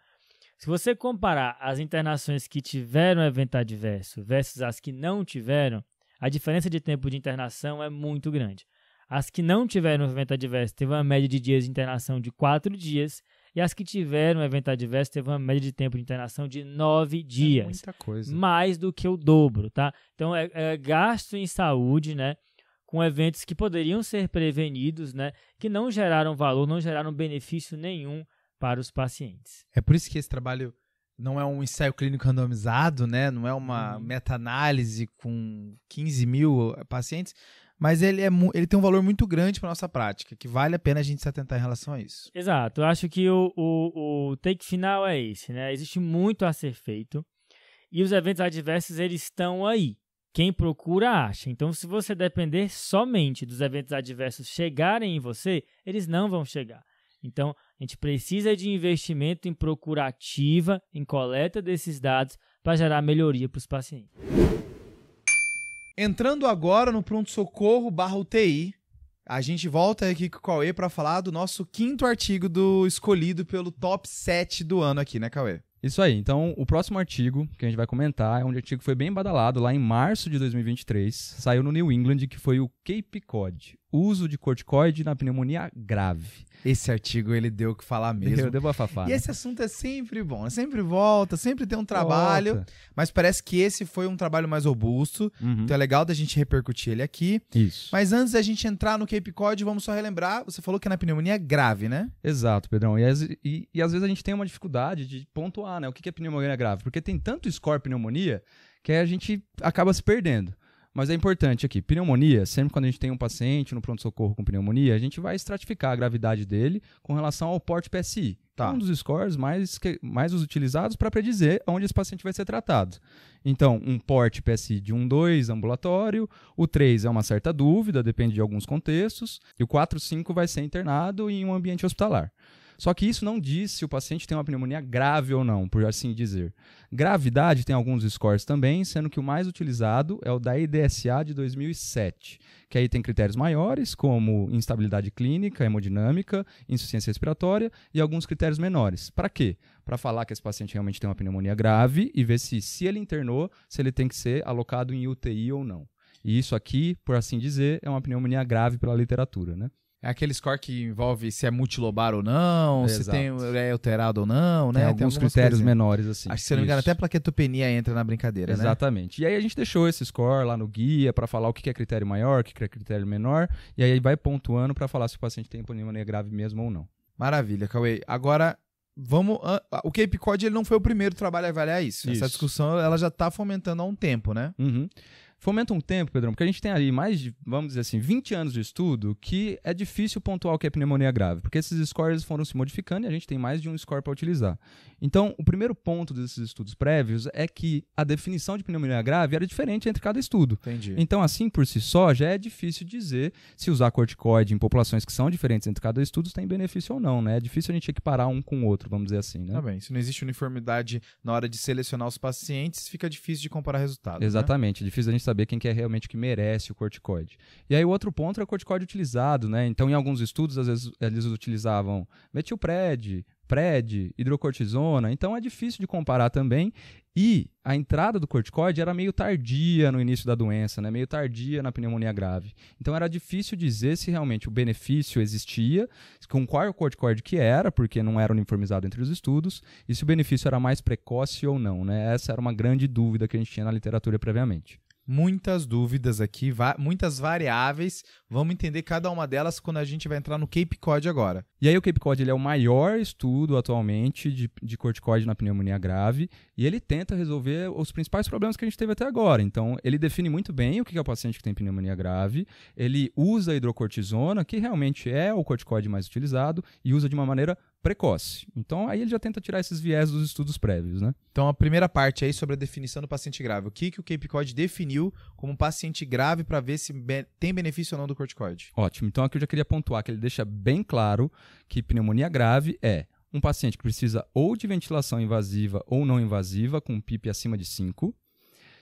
Se você comparar as internações que tiveram evento adverso versus as que não tiveram, a diferença de tempo de internação é muito grande. As que não tiveram evento adverso teve uma média de dias de internação de 4 dias e as que tiveram evento adverso teve uma média de tempo de internação de 9 dias. É muita coisa. Mais do que o dobro, tá? Então, é gasto em saúde, né? Com eventos que poderiam ser prevenidos, né? Que não geraram valor, não geraram benefício nenhum para os pacientes. É por isso que esse trabalho não é um ensaio clínico randomizado, né? Não é uma meta-análise com 15 mil pacientes, mas ele tem um valor muito grande para a nossa prática, que vale a pena a gente se atentar em relação a isso. Exato. Eu acho que o take final é esse, né? Existe muito a ser feito e os eventos adversos, eles estão aí. Quem procura, acha. Então, se você depender somente dos eventos adversos chegarem em você, eles não vão chegar. Então, a gente precisa de investimento em procura ativa, em coleta desses dados para gerar melhoria para os pacientes. Entrando agora no pronto-socorro /UTI, a gente volta aqui com o Cauê para falar do nosso 5º artigo escolhido pelo top 7 do ano aqui, né, Cauê? Isso aí. Então, o próximo artigo que a gente vai comentar é um artigo que foi bem badalado lá em março de 2023. Saiu no New England, que foi o Cape Cod. Uso de corticoide na pneumonia grave. Esse artigo, ele deu o que falar mesmo. Deu bafafá, E esse assunto é sempre bom, sempre volta, sempre tem um trabalho, mas parece que esse foi um trabalho mais robusto, então é legal da gente repercutir ele aqui. Isso. Mas antes da gente entrar no Cape Cod, vamos só relembrar, você falou que é na pneumonia grave, né? Exato, Pedrão. E às vezes a gente tem uma dificuldade de pontuar, né? O que é pneumonia grave? Porque tem tanto score pneumonia que a gente acaba se perdendo. Mas é importante aqui, pneumonia, sempre quando a gente tem um paciente no pronto-socorro com pneumonia, a gente vai estratificar a gravidade dele com relação ao porte PSI. Tá. Um dos scores mais utilizados para predizer onde esse paciente vai ser tratado. Então, um porte PSI de 1,2 ambulatório, o 3 é uma certa dúvida, depende de alguns contextos, e o 4,5 vai ser internado em um ambiente hospitalar. Só que isso não diz se o paciente tem uma pneumonia grave ou não, por assim dizer. Gravidade tem alguns scores também, sendo que o mais utilizado é o da EDSA de 2007, que aí tem critérios maiores, como instabilidade clínica, hemodinâmica, insuficiência respiratória e alguns critérios menores. Para quê? Para falar que esse paciente realmente tem uma pneumonia grave e ver se ele internou, se ele tem que ser alocado em UTI ou não. E isso aqui, por assim dizer, é uma pneumonia grave pela literatura, né? É aquele score que envolve se é multilobar ou não, Exato. se tem é alterado ou não, né? Tem alguns critérios menores, assim. Acho que, se eu não me engano, até a plaquetopenia entra na brincadeira, né? Exatamente. E aí a gente deixou esse score lá no guia para falar o que é critério maior, o que é critério menor, e aí vai pontuando para falar se o paciente tem pneumonia grave mesmo ou não. Maravilha, Cauê. Agora, vamos... O Cape Cod ele não foi o primeiro trabalho a avaliar isso. Essa discussão ela já está fomentando há um tempo, né? Uhum. Fomenta um tempo, Pedrão, porque a gente tem ali mais de, vamos dizer assim, 20 anos de estudo que é difícil pontuar o que é pneumonia grave, porque esses scores foram se modificando e a gente tem mais de um score para utilizar. Então, o primeiro ponto desses estudos prévios é que a definição de pneumonia grave era diferente entre cada estudo. Entendi. Então, assim, por si só, já é difícil dizer se usar corticoide em populações que são diferentes entre cada estudo tem benefício ou não, né? É difícil a gente equiparar um com o outro, vamos dizer assim, né? Tá bem. Se não existe uniformidade na hora de selecionar os pacientes, fica difícil de comparar resultados. Exatamente. Né? É difícil a gente saber quem que é realmente que merece o corticoide. E aí o outro ponto é o corticoide utilizado, né? Então, em alguns estudos, às vezes, eles utilizavam metilpred, pred, hidrocortisona. Então, é difícil de comparar também. E a entrada do corticoide era meio tardia no início da doença, né? Meio tardia na pneumonia grave. Então, era difícil dizer se realmente o benefício existia, com qual corticoide que era, porque não era uniformizado entre os estudos, e se o benefício era mais precoce ou não, né? Essa era uma grande dúvida que a gente tinha na literatura previamente. Muitas dúvidas aqui, muitas variáveis. Vamos entender cada uma delas quando a gente vai entrar no Cape Cod agora. E aí o Cape Cod ele é o maior estudo atualmente de corticoide na pneumonia grave e ele tenta resolver os principais problemas que a gente teve até agora. Então, ele define muito bem o que é o paciente que tem pneumonia grave, ele usa a hidrocortisona, que realmente é o corticoide mais utilizado, e usa de uma maneira precoce. Então, aí ele já tenta tirar esses viés dos estudos prévios, né? Então, a primeira parte aí sobre a definição do paciente grave. O que o Cape Cod definiu como paciente grave para ver se tem benefício ou não do corticoide? Ótimo. Então, aqui eu já queria pontuar que ele deixa bem claro que pneumonia grave é um paciente que precisa ou de ventilação invasiva ou não invasiva, com um PIP acima de 5.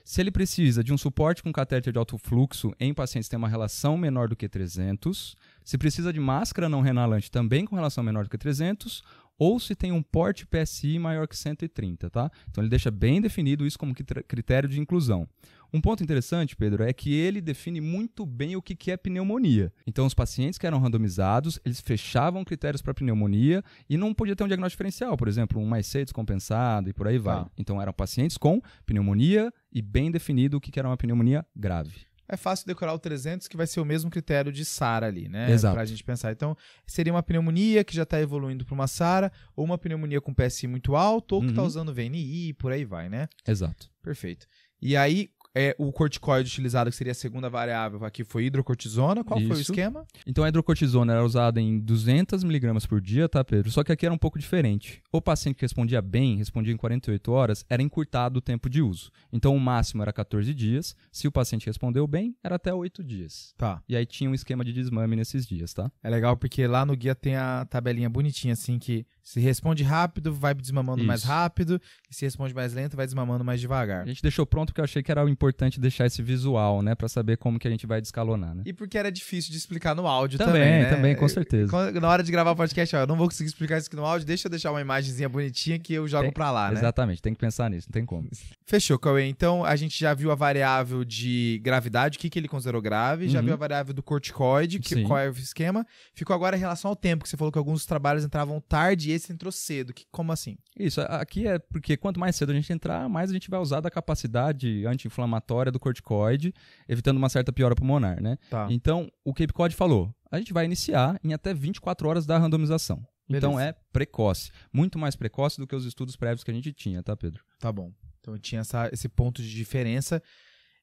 Se ele precisa de um suporte com catéter de alto fluxo em pacientes que têm uma relação menor do que 300, se precisa de máscara não renalante também com relação menor do que 300, ou se tem um porte PSI maior que 130, tá? Então ele deixa bem definido isso como critério de inclusão. Um ponto interessante, Pedro, é que ele define muito bem o que é pneumonia. Então os pacientes que eram randomizados, eles fechavam critérios para pneumonia e não podia ter um diagnóstico diferencial, por exemplo, um mais C descompensado e por aí vai. Então eram pacientes com pneumonia e bem definido o que era uma pneumonia grave. É fácil decorar o 300, que vai ser o mesmo critério de SARA ali, né? Exato. Pra gente pensar. Então, seria uma pneumonia que já está evoluindo para uma SARA, ou uma pneumonia com PSI muito alto, ou que está usando VNI, por aí vai, né? Exato. Perfeito. E aí, o corticoide utilizado, que seria a segunda variável aqui, foi hidrocortisona. Qual foi o esquema? Então, a hidrocortisona era usada em 200 mg por dia, tá, Pedro? Só que aqui era um pouco diferente. O paciente que respondia bem, respondia em 48 horas, era encurtado o tempo de uso. Então, o máximo era 14 dias. Se o paciente respondeu bem, era até 8 dias. Tá. E aí tinha um esquema de desmame nesses dias, tá? É legal porque lá no guia tem a tabelinha bonitinha, assim, que se responde rápido, vai desmamando mais rápido, e se responde mais lento, vai desmamando mais devagar. A gente deixou pronto porque eu achei que era importante deixar esse visual, né, pra saber como que a gente vai descalonar, né? E porque era difícil de explicar no áudio também, né? Também, com certeza. Na hora de gravar o podcast, eu não vou conseguir explicar isso aqui no áudio, deixa eu deixar uma imagenzinha bonitinha que eu jogo pra lá, né? Exatamente, tem que pensar nisso, não tem como. Fechou, Cauê. Então, a gente já viu a variável de gravidade, o que ele considerou grave, já viu a variável do corticoide, qual é o esquema. Ficou agora em relação ao tempo, que você falou que alguns trabalhos entravam tarde e esse entrou cedo. Como assim? Isso, aqui é porque quanto mais cedo a gente entrar, mais a gente vai usar da capacidade anti-inflamatória do corticoide, evitando uma certa piora pulmonar, né? Tá. Então, o Cape Cod falou, a gente vai iniciar em até 24 horas da randomização. Beleza. Então, é precoce. Muito mais precoce do que os estudos prévios que a gente tinha, tá, Pedro? Tá bom. Então, tinha esse ponto de diferença.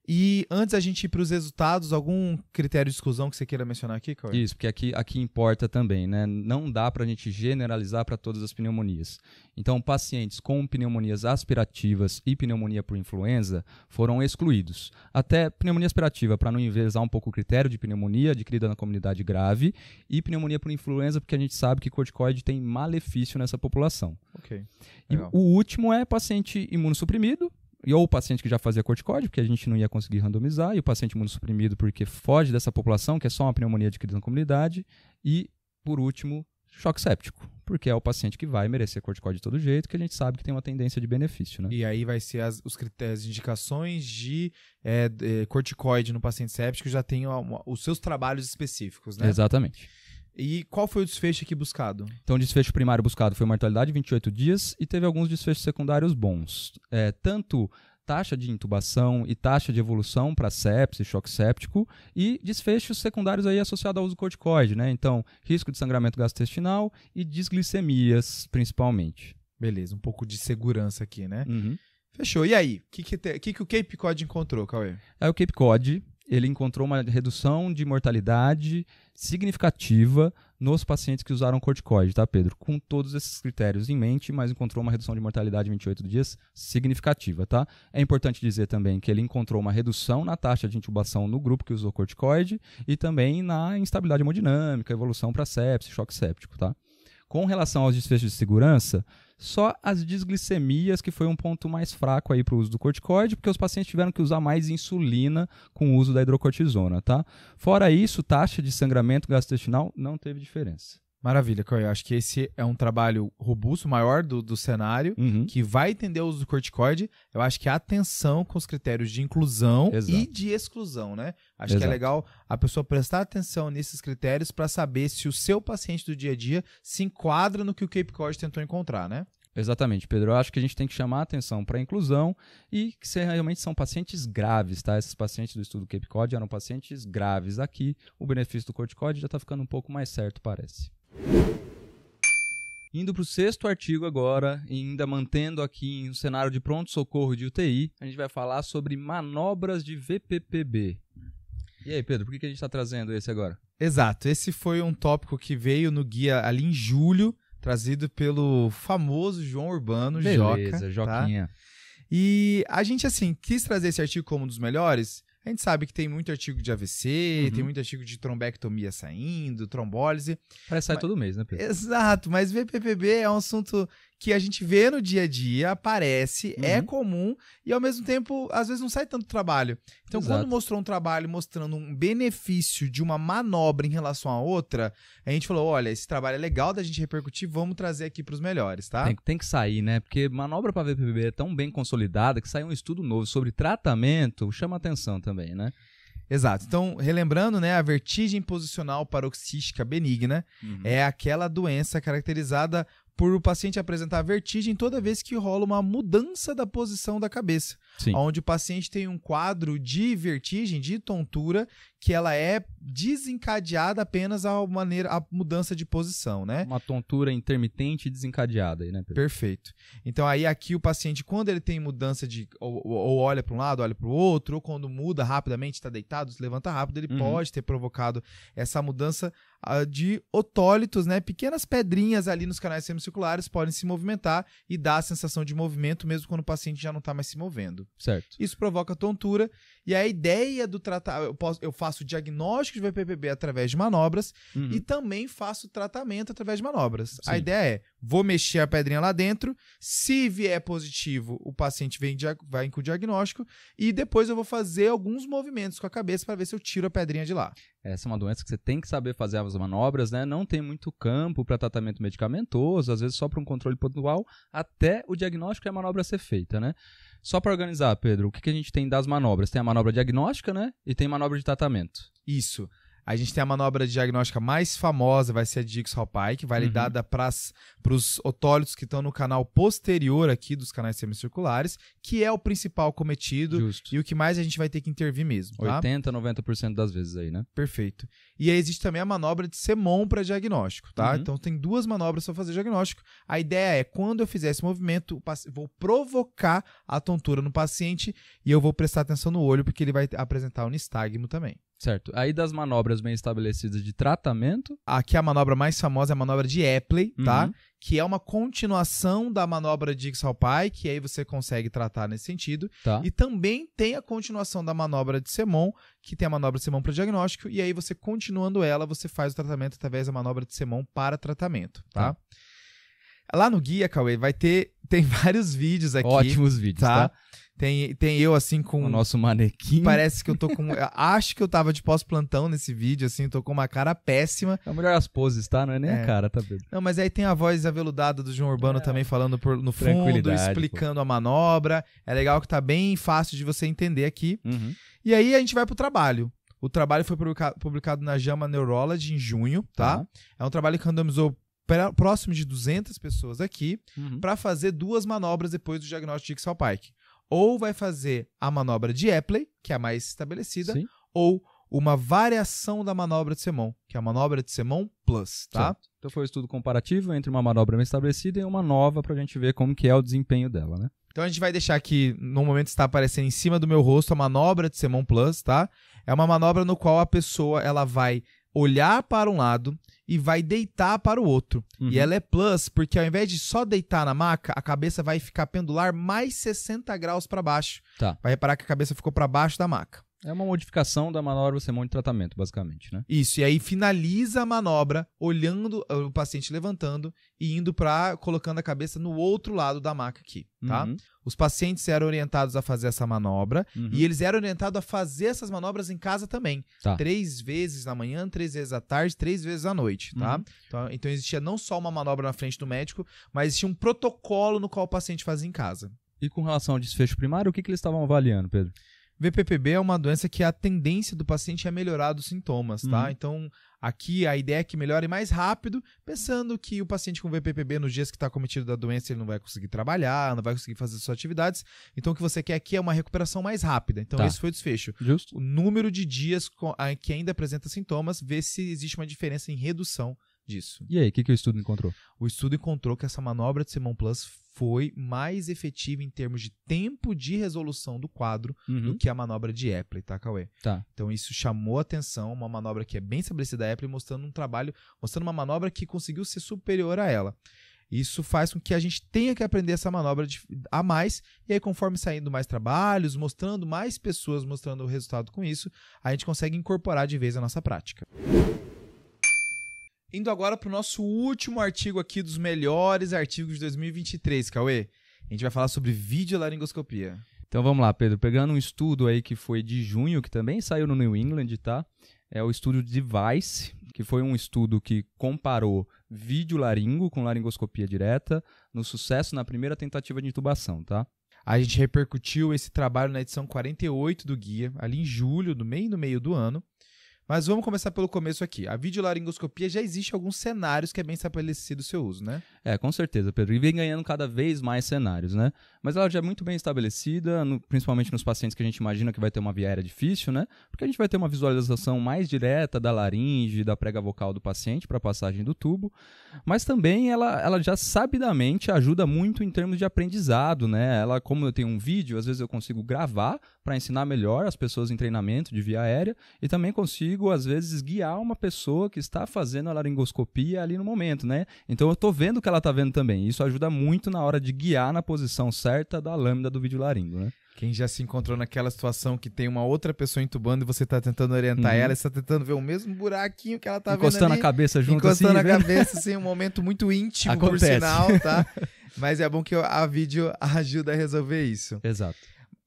E antes da gente ir para os resultados, algum critério de exclusão que você queira mencionar aqui, Cauê? Isso, porque aqui importa também, né? Não dá para a gente generalizar para todas as pneumonias. Então, pacientes com pneumonias aspirativas e pneumonia por influenza foram excluídos. Até pneumonia aspirativa, para não enviesar um pouco o critério de pneumonia adquirida na comunidade grave, e pneumonia por influenza, porque a gente sabe que corticoide tem malefício nessa população. Ok. E o último é paciente imunossuprimido, ou o paciente que já fazia corticoide, porque a gente não ia conseguir randomizar, e o paciente imunossuprimido porque foge dessa população, que é só uma pneumonia adquirida na comunidade, e, por último, choque séptico, porque é o paciente que vai merecer corticoide de todo jeito, que a gente sabe que tem uma tendência de benefício, né? E aí vai ser as indicações de corticoide no paciente séptico já tem os seus trabalhos específicos, né? Exatamente. E qual foi o desfecho aqui buscado? Então, o desfecho primário buscado foi mortalidade 28 dias e teve alguns desfechos secundários bons. Tanto taxa de intubação e taxa de evolução para sepse, choque séptico e desfechos secundários aí associados ao uso do corticoide, né? Então, risco de sangramento gastrointestinal e disglicemias, principalmente. Beleza, um pouco de segurança aqui, né? Uhum. Fechou. E aí? O que o Cape Cod encontrou, Cauê? O Cape Cod, ele encontrou uma redução de mortalidade significativa nos pacientes que usaram corticoide, tá, Pedro? Com todos esses critérios em mente, mas encontrou uma redução de mortalidade em 28 dias significativa, tá? É importante dizer também que ele encontrou uma redução na taxa de intubação no grupo que usou corticoide e também na instabilidade hemodinâmica, evolução para sepse, choque séptico, tá? Com relação aos desfechos de segurança, só as disglicemias que foi um ponto mais fraco aí para o uso do corticoide, porque os pacientes tiveram que usar mais insulina com o uso da hidrocortisona, tá? Fora isso, taxa de sangramento gastrointestinal não teve diferença. Maravilha, Cauê. Acho que esse é um trabalho robusto, maior do cenário, que vai entender o uso do corticoide. Eu acho que a atenção com os critérios de inclusão e de exclusão, né? Acho que é legal a pessoa prestar atenção nesses critérios para saber se o seu paciente do dia a dia se enquadra no que o Cape Cod tentou encontrar, né? Exatamente, Pedro. Eu acho que a gente tem que chamar a atenção para a inclusão e que realmente são pacientes graves, tá? Esses pacientes do estudo Cape Cod eram pacientes graves. Aqui, o benefício do corticoide já está ficando um pouco mais certo, parece. Indo para o 6º artigo agora, e ainda mantendo aqui um cenário de pronto-socorro de UTI, a gente vai falar sobre manobras de VPPB. E aí, Pedro, por que a gente está trazendo esse agora? Exato, esse foi um tópico que veio no guia ali em julho, trazido pelo famoso João Urbano, Beleza, Joquinha. Tá? E a gente, assim, quis trazer esse artigo como um dos melhores. A gente sabe que tem muito artigo de AVC, tem muito artigo de trombectomia saindo, trombólise. Parece sair todo mês, né, Pedro? Exato, mas VPPB é um assunto que a gente vê no dia a dia, aparece, é comum e ao mesmo tempo, às vezes não sai tanto trabalho. Então, quando mostrou um trabalho mostrando um benefício de uma manobra em relação a outra, a gente falou, olha, esse trabalho é legal da gente repercutir, vamos trazer aqui para os melhores, tá? Tem que sair, né? Porque manobra para VPPB é tão bem consolidada que sai um estudo novo sobre tratamento, chama atenção também, né? Exato. Então, relembrando, né, a vertigem posicional paroxística benigna é aquela doença caracterizada por o paciente apresentar vertigem toda vez que rola uma mudança da posição da cabeça. Sim. Onde o paciente tem um quadro de vertigem, de tontura, que ela é desencadeada apenas a mudança de posição, né? Uma tontura intermitente e desencadeada aí, né, Pedro? Perfeito. Então aí aqui o paciente, quando ele tem mudança de ou olha para um lado, olha para o outro, ou quando muda rapidamente, está deitado, se levanta rápido, ele pode ter provocado essa mudança de otólitos, né? Pequenas pedrinhas ali nos canais semicirculares podem se movimentar e dar a sensação de movimento mesmo quando o paciente já não está mais se movendo. Certo. Isso provoca tontura e a ideia do tratamento, eu faço diagnóstico de VPPB através de manobras e também faço tratamento através de manobras. Sim. A ideia é, vou mexer a pedrinha lá dentro, se vier positivo, o paciente vai com o diagnóstico e depois eu vou fazer alguns movimentos com a cabeça para ver se eu tiro a pedrinha de lá. Essa é uma doença que você tem que saber fazer as manobras, né? Não tem muito campo para tratamento medicamentoso, às vezes só para um controle pontual, até o diagnóstico e a manobra ser feita, né? Só para organizar, Pedro, o que a gente tem das manobras? Tem a manobra diagnóstica, né? E tem manobra de tratamento. Isso. A gente tem a manobra diagnóstica mais famosa, vai ser a de Dix-Hallpike, que vai lidada para os otólitos que estão no canal posterior aqui dos canais semicirculares, que é o principal cometido. Justo. E o que mais a gente vai ter que intervir mesmo. Tá? 80%, 90% das vezes aí, né? Perfeito. E aí existe também a manobra de Semon para diagnóstico, tá? Então tem duas manobras para fazer diagnóstico. A ideia é, quando eu fizer esse movimento, vou provocar a tontura no paciente e eu vou prestar atenção no olho, porque ele vai apresentar o nistagmo também. Certo. Aí das manobras bem estabelecidas de tratamento. Aqui a manobra mais famosa é a manobra de Epley, tá? Que é uma continuação da manobra de Dix-Hallpike, que aí você consegue tratar nesse sentido. Tá. E também tem a continuação da manobra de Semon, que tem a manobra de Semon para diagnóstico, e aí você continuando ela, você faz o tratamento através da manobra de Semon para tratamento, tá? Lá no guia, Cauê, tem vários vídeos aqui. Ótimos vídeos, tá? Tem eu, assim, com... o nosso manequim. Parece que eu tô com... Acho que eu tava de pós-plantão nesse vídeo, assim, tô com uma cara péssima. É melhor as poses, tá? Não é nem a cara, tá, Pedro? Não, mas aí tem a voz aveludada do João Urbano também falando no fundo, explicando a manobra. É legal que tá bem fácil de você entender aqui. E aí a gente vai pro trabalho. O trabalho foi publicado na JAMA Neurology em junho, tá? É um trabalho que randomizou próximo de 200 pessoas aqui para fazer 2 manobras depois do diagnóstico de Iksan-Pike. Ou vai fazer a manobra de Epley, que é a mais estabelecida, Sim. ou uma variação da manobra de Semon, que é a manobra de Semon Plus, tá? Certo. Então foi um estudo comparativo entre uma manobra bem estabelecida e uma nova pra gente ver como que é o desempenho dela, né? Então a gente vai deixar aqui, no momento está aparecendo em cima do meu rosto, a manobra de Semon Plus, tá? É uma manobra no qual a pessoa ela vai olhar para um lado e vai deitar para o outro. E ela é plus porque ao invés de só deitar na maca, a cabeça vai ficar pendular mais 60 graus para baixo. Tá. Vai reparar que a cabeça ficou para baixo da maca. É uma modificação da manobra Semon de tratamento, basicamente, né? Isso, e aí finaliza a manobra olhando o paciente levantando e indo colocando a cabeça no outro lado da maca aqui, tá? Os pacientes eram orientados a fazer essa manobra e eles eram orientados a fazer essas manobras em casa também. Tá. 3 vezes na manhã, 3 vezes à tarde, 3 vezes à noite, tá? Então existia não só uma manobra na frente do médico, mas existia um protocolo no qual o paciente fazia em casa. E com relação ao desfecho primário, o que eles estavam avaliando, Pedro? VPPB é uma doença que a tendência do paciente é melhorar dos sintomas, tá? Então, aqui a ideia é que melhore mais rápido, pensando que o paciente com VPPB, nos dias que está cometido da doença, ele não vai conseguir trabalhar, não vai conseguir fazer suas atividades. Então, o que você quer aqui é uma recuperação mais rápida. Então, esse foi o desfecho. Justo. O número de dias que ainda apresenta sintomas, ver se existe uma diferença em redução disso. E aí, o que o estudo encontrou? O estudo encontrou que essa manobra de Semon Plus foi mais efetiva em termos de tempo de resolução do quadro do que a manobra de Epley, tá, Cauê? Tá. Então isso chamou a atenção, uma manobra que é bem estabelecida a Epley, mostrando uma manobra que conseguiu ser superior a ela. Isso faz com que a gente tenha que aprender essa manobra a mais, e aí conforme saindo mais trabalhos, mostrando mais pessoas, mostrando o resultado com isso, a gente consegue incorporar de vez a nossa prática. Indo agora para o nosso último artigo aqui dos melhores artigos de 2023, Cauê. A gente vai falar sobre videolaringoscopia. Então vamos lá, Pedro. Pegando um estudo aí que foi de junho, que também saiu no New England, tá? É o estudo Device, que foi um estudo que comparou videolaringo com laringoscopia direta no sucesso na primeira tentativa de intubação, tá? A gente repercutiu esse trabalho na edição 48 do guia, ali em julho, no meio do ano. Mas vamos começar pelo começo aqui. A videolaringoscopia já existe alguns cenários que é bem estabelecido o seu uso, né? Com certeza, Pedro. E vem ganhando cada vez mais cenários, né? Mas ela já é muito bem estabelecida, principalmente nos pacientes que a gente imagina que vai ter uma via aérea difícil, né? Porque a gente vai ter uma visualização mais direta da laringe, da prega vocal do paciente para a passagem do tubo. Mas também ela já sabidamente ajuda muito em termos de aprendizado, né? Ela, como eu tenho um vídeo, às vezes eu consigo gravar para ensinar melhor as pessoas em treinamento de via aérea e também consigo, às vezes, guiar uma pessoa que está fazendo a laringoscopia ali no momento, né? Então eu estou vendo o que ela está vendo também. Isso ajuda muito na hora de guiar na posição certa da lâmina do videolaringo, né? Quem já se encontrou naquela situação que tem uma outra pessoa entubando e você está tentando orientar ela, e você está tentando ver o mesmo buraquinho que ela está vendo ali. Encostando a cabeça junto Encostando assim, a cabeça, assim, um momento muito íntimo, Acontece. por sinal, tá? Mas é bom que a vídeo ajuda a resolver isso. Exato.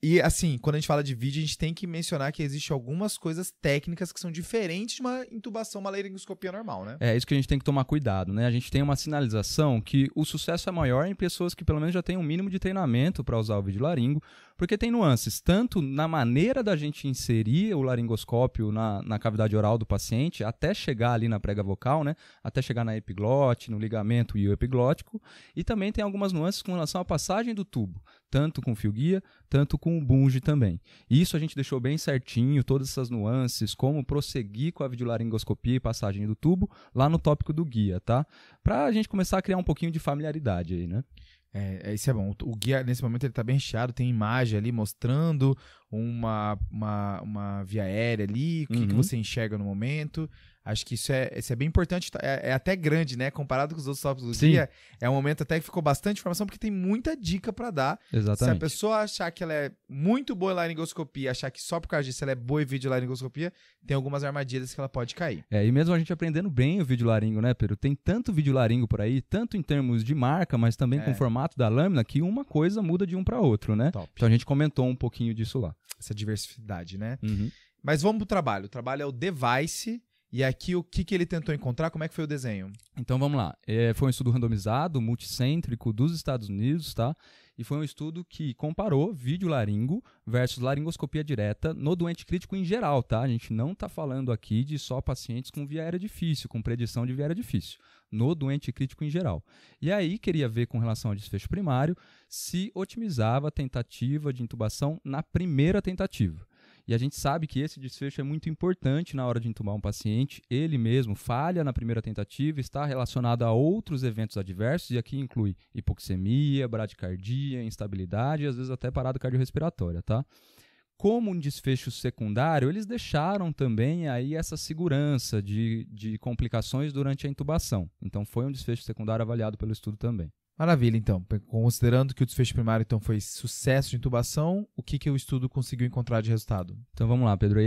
E assim, quando a gente fala de vídeo, a gente tem que mencionar que existem algumas coisas técnicas que são diferentes de uma intubação, uma laringoscopia normal, né? É isso que a gente tem que tomar cuidado, né? A gente tem uma sinalização que o sucesso é maior em pessoas que pelo menos já têm um mínimo de treinamento para usar o videolaringo, porque tem nuances, tanto na maneira da gente inserir o laringoscópio na cavidade oral do paciente, até chegar ali na prega vocal, né? Até chegar na epiglote, no ligamento ioepiglótico, e também tem algumas nuances com relação à passagem do tubo, tanto com fio guia, tanto com o bunge também. E isso a gente deixou bem certinho, todas essas nuances, como prosseguir com a videolaringoscopia e passagem do tubo, lá no tópico do guia, tá? Pra gente começar a criar um pouquinho de familiaridade aí, né? Isso é bom. O guia, nesse momento, ele tá bem recheado, tem imagem ali mostrando uma via aérea ali, o que você enxerga no momento. Acho que isso é bem importante, é até grande, né? Comparado com os outros tópicos do guia, é um momento até que ficou bastante informação, porque tem muita dica para dar. Exatamente. Se a pessoa achar que ela é muito boa em laringoscopia, achar que só por causa disso ela é boa em videolaringoscopia, tem algumas armadilhas que ela pode cair. E mesmo a gente aprendendo bem o videolaringo, né, Pedro? Tem tanto videolaringo por aí, tanto em termos de marca, mas também com o formato da lâmina, que uma coisa muda de um para outro, né? Top. Então a gente comentou um pouquinho disso lá. Essa diversidade, né? Mas vamos pro trabalho. O trabalho é o Device. E aqui o que ele tentou encontrar? Como é que foi o desenho? Então vamos lá. Foi um estudo randomizado, multicêntrico dos Estados Unidos, tá? E foi um estudo que comparou vídeo laringo versus laringoscopia direta no doente crítico em geral, tá? A gente não está falando aqui de só pacientes com via aérea difícil, com predição de via aérea difícil, no doente crítico em geral. E aí queria ver com relação ao desfecho primário se otimizava a tentativa de intubação na primeira tentativa. E a gente sabe que esse desfecho é muito importante na hora de intubar um paciente. Ele mesmo falha na primeira tentativa, está relacionado a outros eventos adversos, e aqui inclui hipoxemia, bradicardia, instabilidade e às vezes até parada cardiorrespiratória, tá? Como um desfecho secundário, eles deixaram também aí essa segurança de complicações durante a intubação. Então foi um desfecho secundário avaliado pelo estudo também. Maravilha, então. Considerando que o desfecho primário então, foi sucesso de intubação, o que o estudo conseguiu encontrar de resultado? Então vamos lá, Pedro.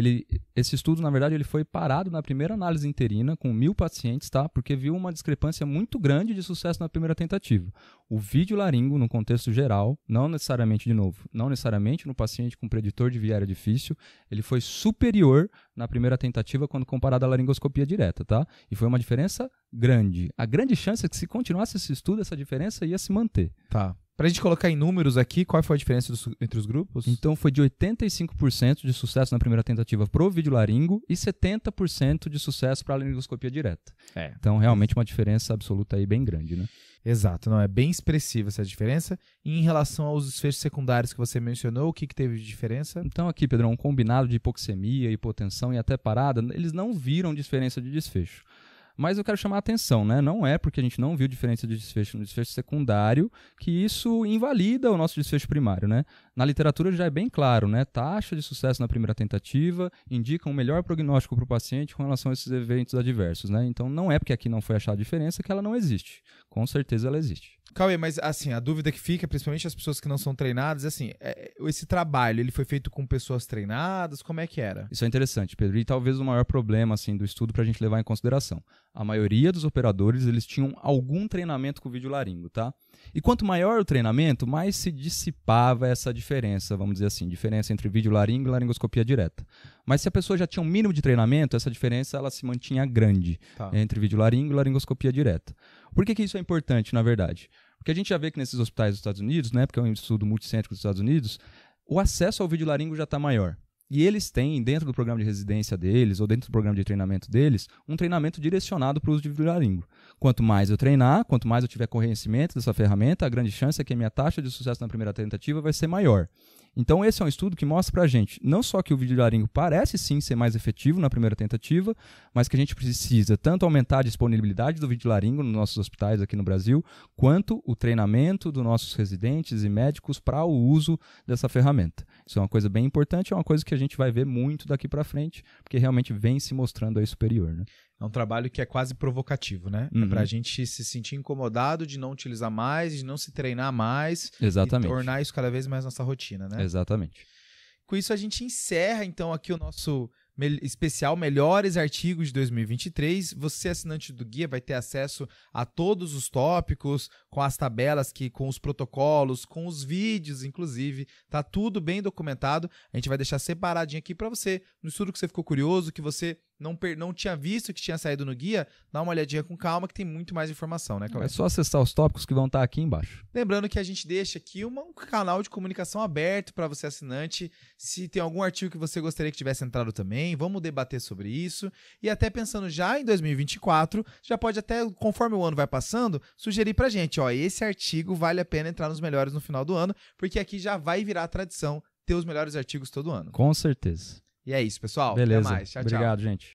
Esse estudo, na verdade, ele foi parado na primeira análise interina com 1.000 pacientes, tá? Porque viu uma discrepância muito grande de sucesso na primeira tentativa. O vídeo laringo, no contexto geral, não necessariamente no paciente com preditor de via aérea difícil, ele foi superior na primeira tentativa quando comparado à laringoscopia direta, tá? E foi uma diferença grande. A grande chance é que se continuasse esse estudo, essa diferença ia se manter. Tá. Pra gente colocar em números aqui, qual foi a diferença entre os grupos? Então foi de 85% de sucesso na primeira tentativa pro vídeo laringo e 70% de sucesso para a laringoscopia direta. Então realmente uma diferença absoluta aí bem grande, né? Exato, não é bem expressiva essa diferença. E em relação aos desfechos secundários que você mencionou, o que teve de diferença? Então aqui, Pedrão, um combinado de hipoxemia, hipotensão e até parada, eles não viram diferença de desfecho. Mas eu quero chamar a atenção, né? Não é porque a gente não viu diferença de desfecho no desfecho secundário que isso invalida o nosso desfecho primário, né? Na literatura já é bem claro, né? Taxa de sucesso na primeira tentativa indica um melhor prognóstico para o paciente com relação a esses eventos adversos, né? Então não é porque aqui não foi achada diferença que ela não existe. Com certeza ela existe. Cauê, mas assim, a dúvida que fica, principalmente as pessoas que não são treinadas, assim, esse trabalho, ele foi feito com pessoas treinadas? Como é que era? Isso é interessante, Pedro, e talvez o maior problema assim, do estudo para a gente levar em consideração. A maioria dos operadores, eles tinham algum treinamento com vídeo laringo, tá? E quanto maior o treinamento, mais se dissipava essa diferença, vamos dizer assim, diferença entre vídeo laringo e laringoscopia direta. Mas se a pessoa já tinha um mínimo de treinamento, essa diferença ela se mantinha grande entre vídeo laringo e laringoscopia direta. Por que isso é importante, na verdade? Porque a gente já vê que nesses hospitais dos Estados Unidos, né, porque é um estudo multicêntrico dos Estados Unidos, o acesso ao vídeo laringo já está maior. E eles têm, dentro do programa de residência deles, ou dentro do programa de treinamento deles, um treinamento direcionado para o uso de vídeo laringo. Quanto mais eu treinar, quanto mais eu tiver conhecimento dessa ferramenta, a grande chance é que a minha taxa de sucesso na primeira tentativa vai ser maior. Então esse é um estudo que mostra pra gente, não só que o vídeo laringo parece sim ser mais efetivo na primeira tentativa, mas que a gente precisa tanto aumentar a disponibilidade do vídeo laringo nos nossos hospitais aqui no Brasil, quanto o treinamento dos nossos residentes e médicos para o uso dessa ferramenta. Isso é uma coisa bem importante, é uma coisa que a gente vai ver muito daqui para frente, porque realmente vem se mostrando aí superior, né? É um trabalho que é quase provocativo, né? É pra gente se sentir incomodado de não utilizar mais, de não se treinar mais. Exatamente. E tornar isso cada vez mais nossa rotina, né? Exatamente. Com isso a gente encerra então aqui o nosso especial Melhores Artigos de 2023. Você, assinante do guia, vai ter acesso a todos os tópicos, com as tabelas, com os protocolos, com os vídeos, inclusive. Tá tudo bem documentado. A gente vai deixar separadinho aqui para você, no estudo que você ficou curioso, que você não tinha visto, que tinha saído no guia, dá uma olhadinha com calma que tem muito mais informação, né, Cauê? É só acessar os tópicos que vão estar aqui embaixo. Lembrando que a gente deixa aqui um canal de comunicação aberto para você, assinante. Se tem algum artigo que você gostaria que tivesse entrado também, vamos debater sobre isso. E até pensando já em 2024, já pode até, conforme o ano vai passando, sugerir pra gente, ó, esse artigo vale a pena entrar nos melhores no final do ano, porque aqui já vai virar tradição ter os melhores artigos todo ano. Com certeza. E é isso, pessoal. Beleza. Até mais. Tchau, Obrigado, tchau. gente.